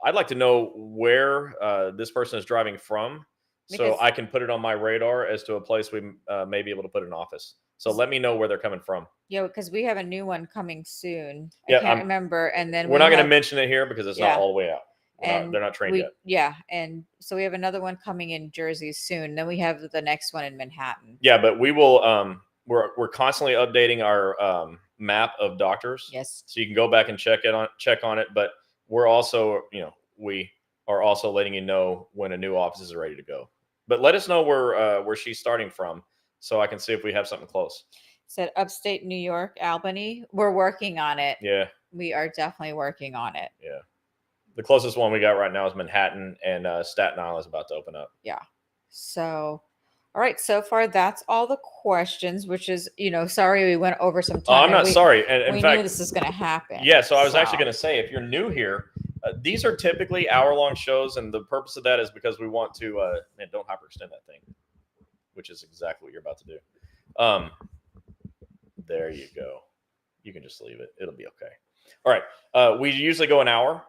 I'd like to know where this person is driving from so I can put it on my radar as to a place we may be able to put an office. So let me know where they're coming from. Yeah, because we have a new one coming soon. I can't remember. And then we're not going to mention it here because it's not all the way out. They're not trained yet. Yeah. And so we have another one coming in Jersey soon. Then we have the next one in Manhattan. Yeah, but we will we're constantly updating our map of doctors. Yes. So you can go back and check on it. But we're also, we are also letting you know when a new office is ready to go. But let us know where she's starting from so I can see if we have something close. Said upstate New York, Albany. We're working on it. Yeah. We are definitely working on it. Yeah. The closest one we got right now is Manhattan, and Staten Island is about to open up. Yeah. So, all right. So far, that's all the questions, which is, sorry we went over some time. Oh, I'm not sorry. And in fact, knew this is going to happen. Yeah. So I was actually going to say, if you're new here, these are typically hour-long shows, and the purpose of that is because we want to, don't hyperextend that thing, which is exactly what you're about to do. There you go. You can just leave it. It'll be okay. All right. We usually go an hour,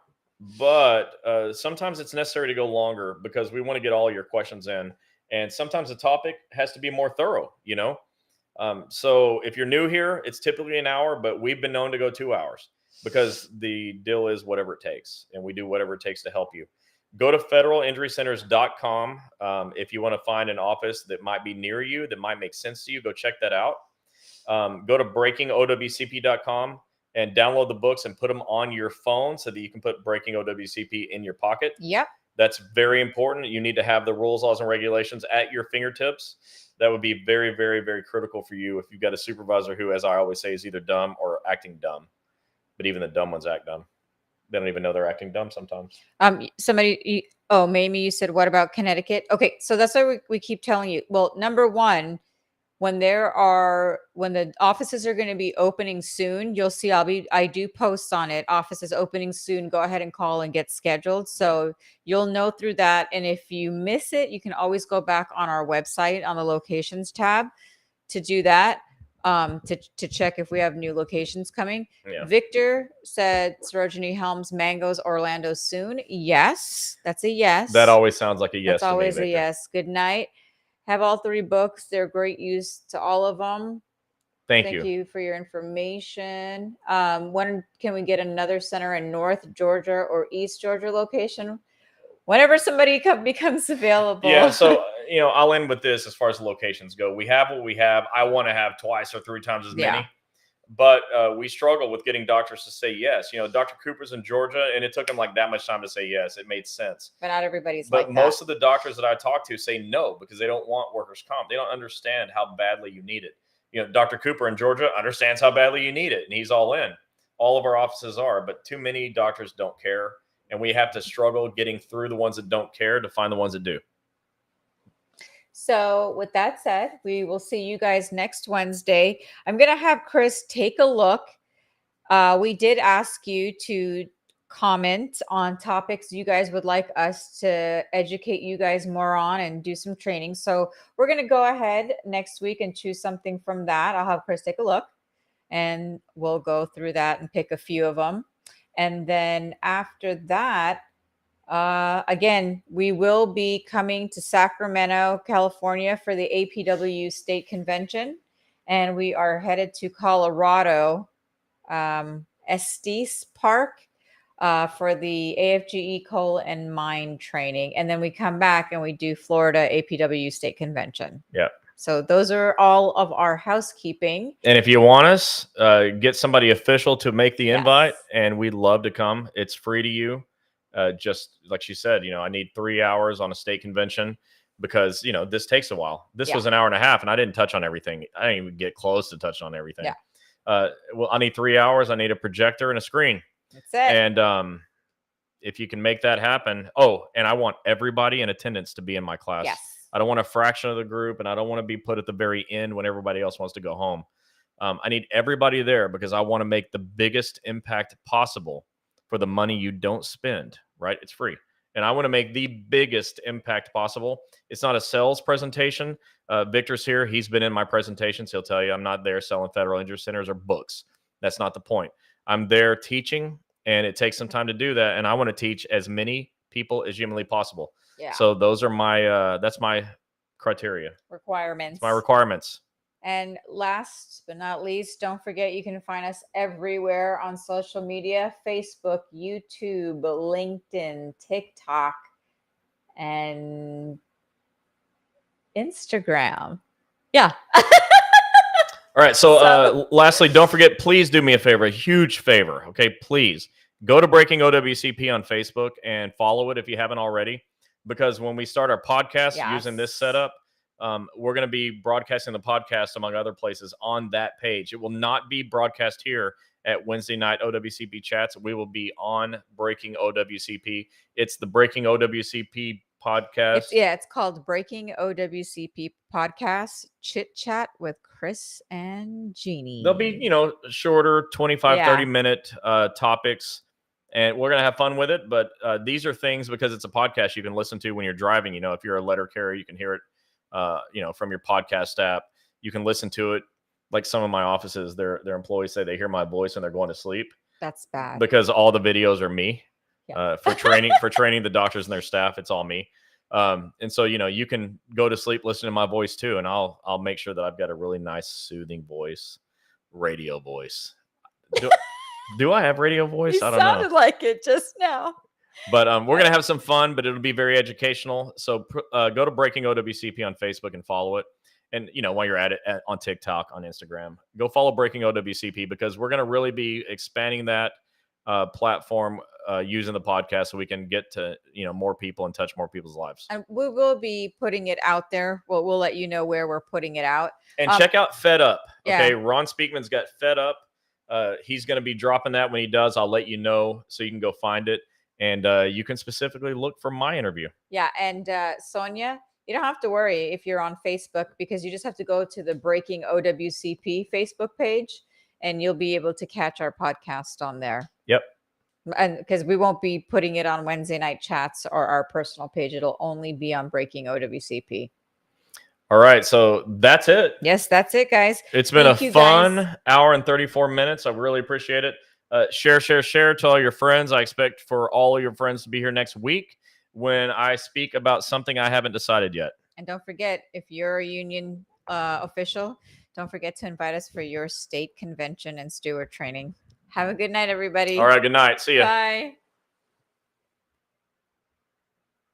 but sometimes it's necessary to go longer because we want to get all your questions in. And sometimes the topic has to be more thorough, So if you're new here, it's typically an hour, but we've been known to go 2 hours because the deal is whatever it takes. And we do whatever it takes to help you. Go to federalinjurycenters.com. If you want to find an office that might be near you, that might make sense to you, go check that out. Go to breakingowcp.com and download the books and put them on your phone so that you can put Breaking OWCP in your pocket. Yep. That's very important. You need to have the rules, laws, and regulations at your fingertips. That would be very, very, very critical for you if you've got a supervisor who, as I always say, is either dumb or acting dumb. But even the dumb ones act dumb. They don't even know they're acting dumb sometimes. Mamie, you said, what about Connecticut? Okay, so that's why we keep telling you. Well, number one, when the offices are going to be opening soon, you'll see I do posts on it. Offices opening soon. Go ahead and call and get scheduled. So you'll know through that. And if you miss it, you can always go back on our website on the locations tab to do that. To check if we have new locations coming. Yeah. Victor said Sarojini Helms Mangoes Orlando soon. Yes, that's a yes. That always sounds like a yes. That's always a yes. Good night. Have all 3 books. They're great use to all of them. Thank you for your information. When can we get another center in North Georgia or East Georgia location? Whenever somebody becomes available. Yeah, so I'll end with this as far as locations go. We have what we have. I want to have 2 or 3 times as many, but we struggle with getting doctors to say yes. Dr. Cooper's in Georgia, and it took him like that much time to say yes. It made sense. But not everybody's like that. But most of the doctors that I talk to say no because they don't want workers' comp. They don't understand how badly you need it. Dr. Cooper in Georgia understands how badly you need it, and he's all in. All of our offices are, but too many doctors don't care. And we have to struggle getting through the ones that don't care to find the ones that do. So with that said, we will see you guys next Wednesday. I'm going to have Chris take a look. We did ask you to comment on topics you guys would like us to educate you guys more on and do some training. So we're going to go ahead next week and choose something from that. I'll have Chris take a look and we'll go through that and pick a few of them. And then after that, again, we will be coming to Sacramento, California for the APW State Convention. And we are headed to Colorado, Estes Park, for the AFGE coal and mine training. And then we come back and we do Florida APW State Convention. Yeah. So those are all of our housekeeping. And if you want us, get somebody official to make the invite, and we'd love to come. It's free to you. Just like she said, I need 3 hours on a state convention because, this takes a while. This was an hour and a half, and I didn't touch on everything. I didn't even get close to touch on everything. Yeah. Well, I need 3 hours. I need a projector and a screen. That's it. And if you can make that happen. Oh, and I want everybody in attendance to be in my class. Yes. I don't want a fraction of the group, and I don't want to be put at the very end when everybody else wants to go home. I need everybody there because I want to make the biggest impact possible for the money you don't spend, right? It's free. And I want to make the biggest impact possible. It's not a sales presentation. Victor's here. He's been in my presentations. He'll tell you I'm not there selling federal injury centers or books. That's not the point. I'm there teaching, and it takes some time to do that. And I want to teach as many people as humanly possible. Yeah. So those are my, that's my criteria. Requirements. It's my requirements. And last but not least, don't forget you can find us everywhere on social media: Facebook, YouTube, LinkedIn, TikTok, and Instagram. Yeah. All right. So lastly, don't forget, please do me a favor, a huge favor. Okay. Please go to Breaking OWCP on Facebook and follow it if you haven't already, because when we start our podcast using this setup, we're going to be broadcasting the podcast among other places on that page. It will not be broadcast here at Wednesday night OWCP chats. We will be on Breaking OWCP. It's the Breaking OWCP podcast. It's called Breaking OWCP Podcast Chit Chat with Chris and Gini. There'll be, shorter 25, 30-minute topics, and we're going to have fun with it. But these are things, because it's a podcast you can listen to when you're driving. If you're a letter carrier, you can hear it, from your podcast app. You can listen to it. Like some of my offices, their employees say they hear my voice and they're going to sleep. That's bad. Because all the videos are me. For training the doctors and their staff. It's all me. And so, you can go to sleep listening to my voice too. And I'll make sure that I've got a really nice, soothing voice, radio voice. Do I have radio voice? I don't know. You sounded like it just now. But we're going to have some fun, but it'll be very educational. So go to Breaking OWCP on Facebook and follow it. And, while you're at it, on TikTok, on Instagram, go follow Breaking OWCP, because we're going to really be expanding that platform using the podcast so we can get to, more people and touch more people's lives. And we will be putting it out there. We'll let you know where we're putting it out. And check out Fed Up. Okay. Yeah. Ron Speakman's got Fed Up. He's going to be dropping that. When he does, I'll let you know so you can go find it. And you can specifically look for my interview. Yeah. And Sonia, You don't have to worry if you're on Facebook, because you just have to go to the Breaking OWCP Facebook page and you'll be able to catch our podcast on there. Yep. And because we won't be putting it on Wednesday night chats or our personal page, it'll only be on Breaking OWCP. All right, so that's it. Yes, that's it, guys. It's been a fun hour and 34 minutes. I really appreciate it. Share to all your friends. I expect for all of your friends to be here next week when I speak about something I haven't decided yet. And don't forget, if you're a union official, don't forget to invite us for your state convention and steward training. Have a good night, everybody. All right, good night. See ya. Bye.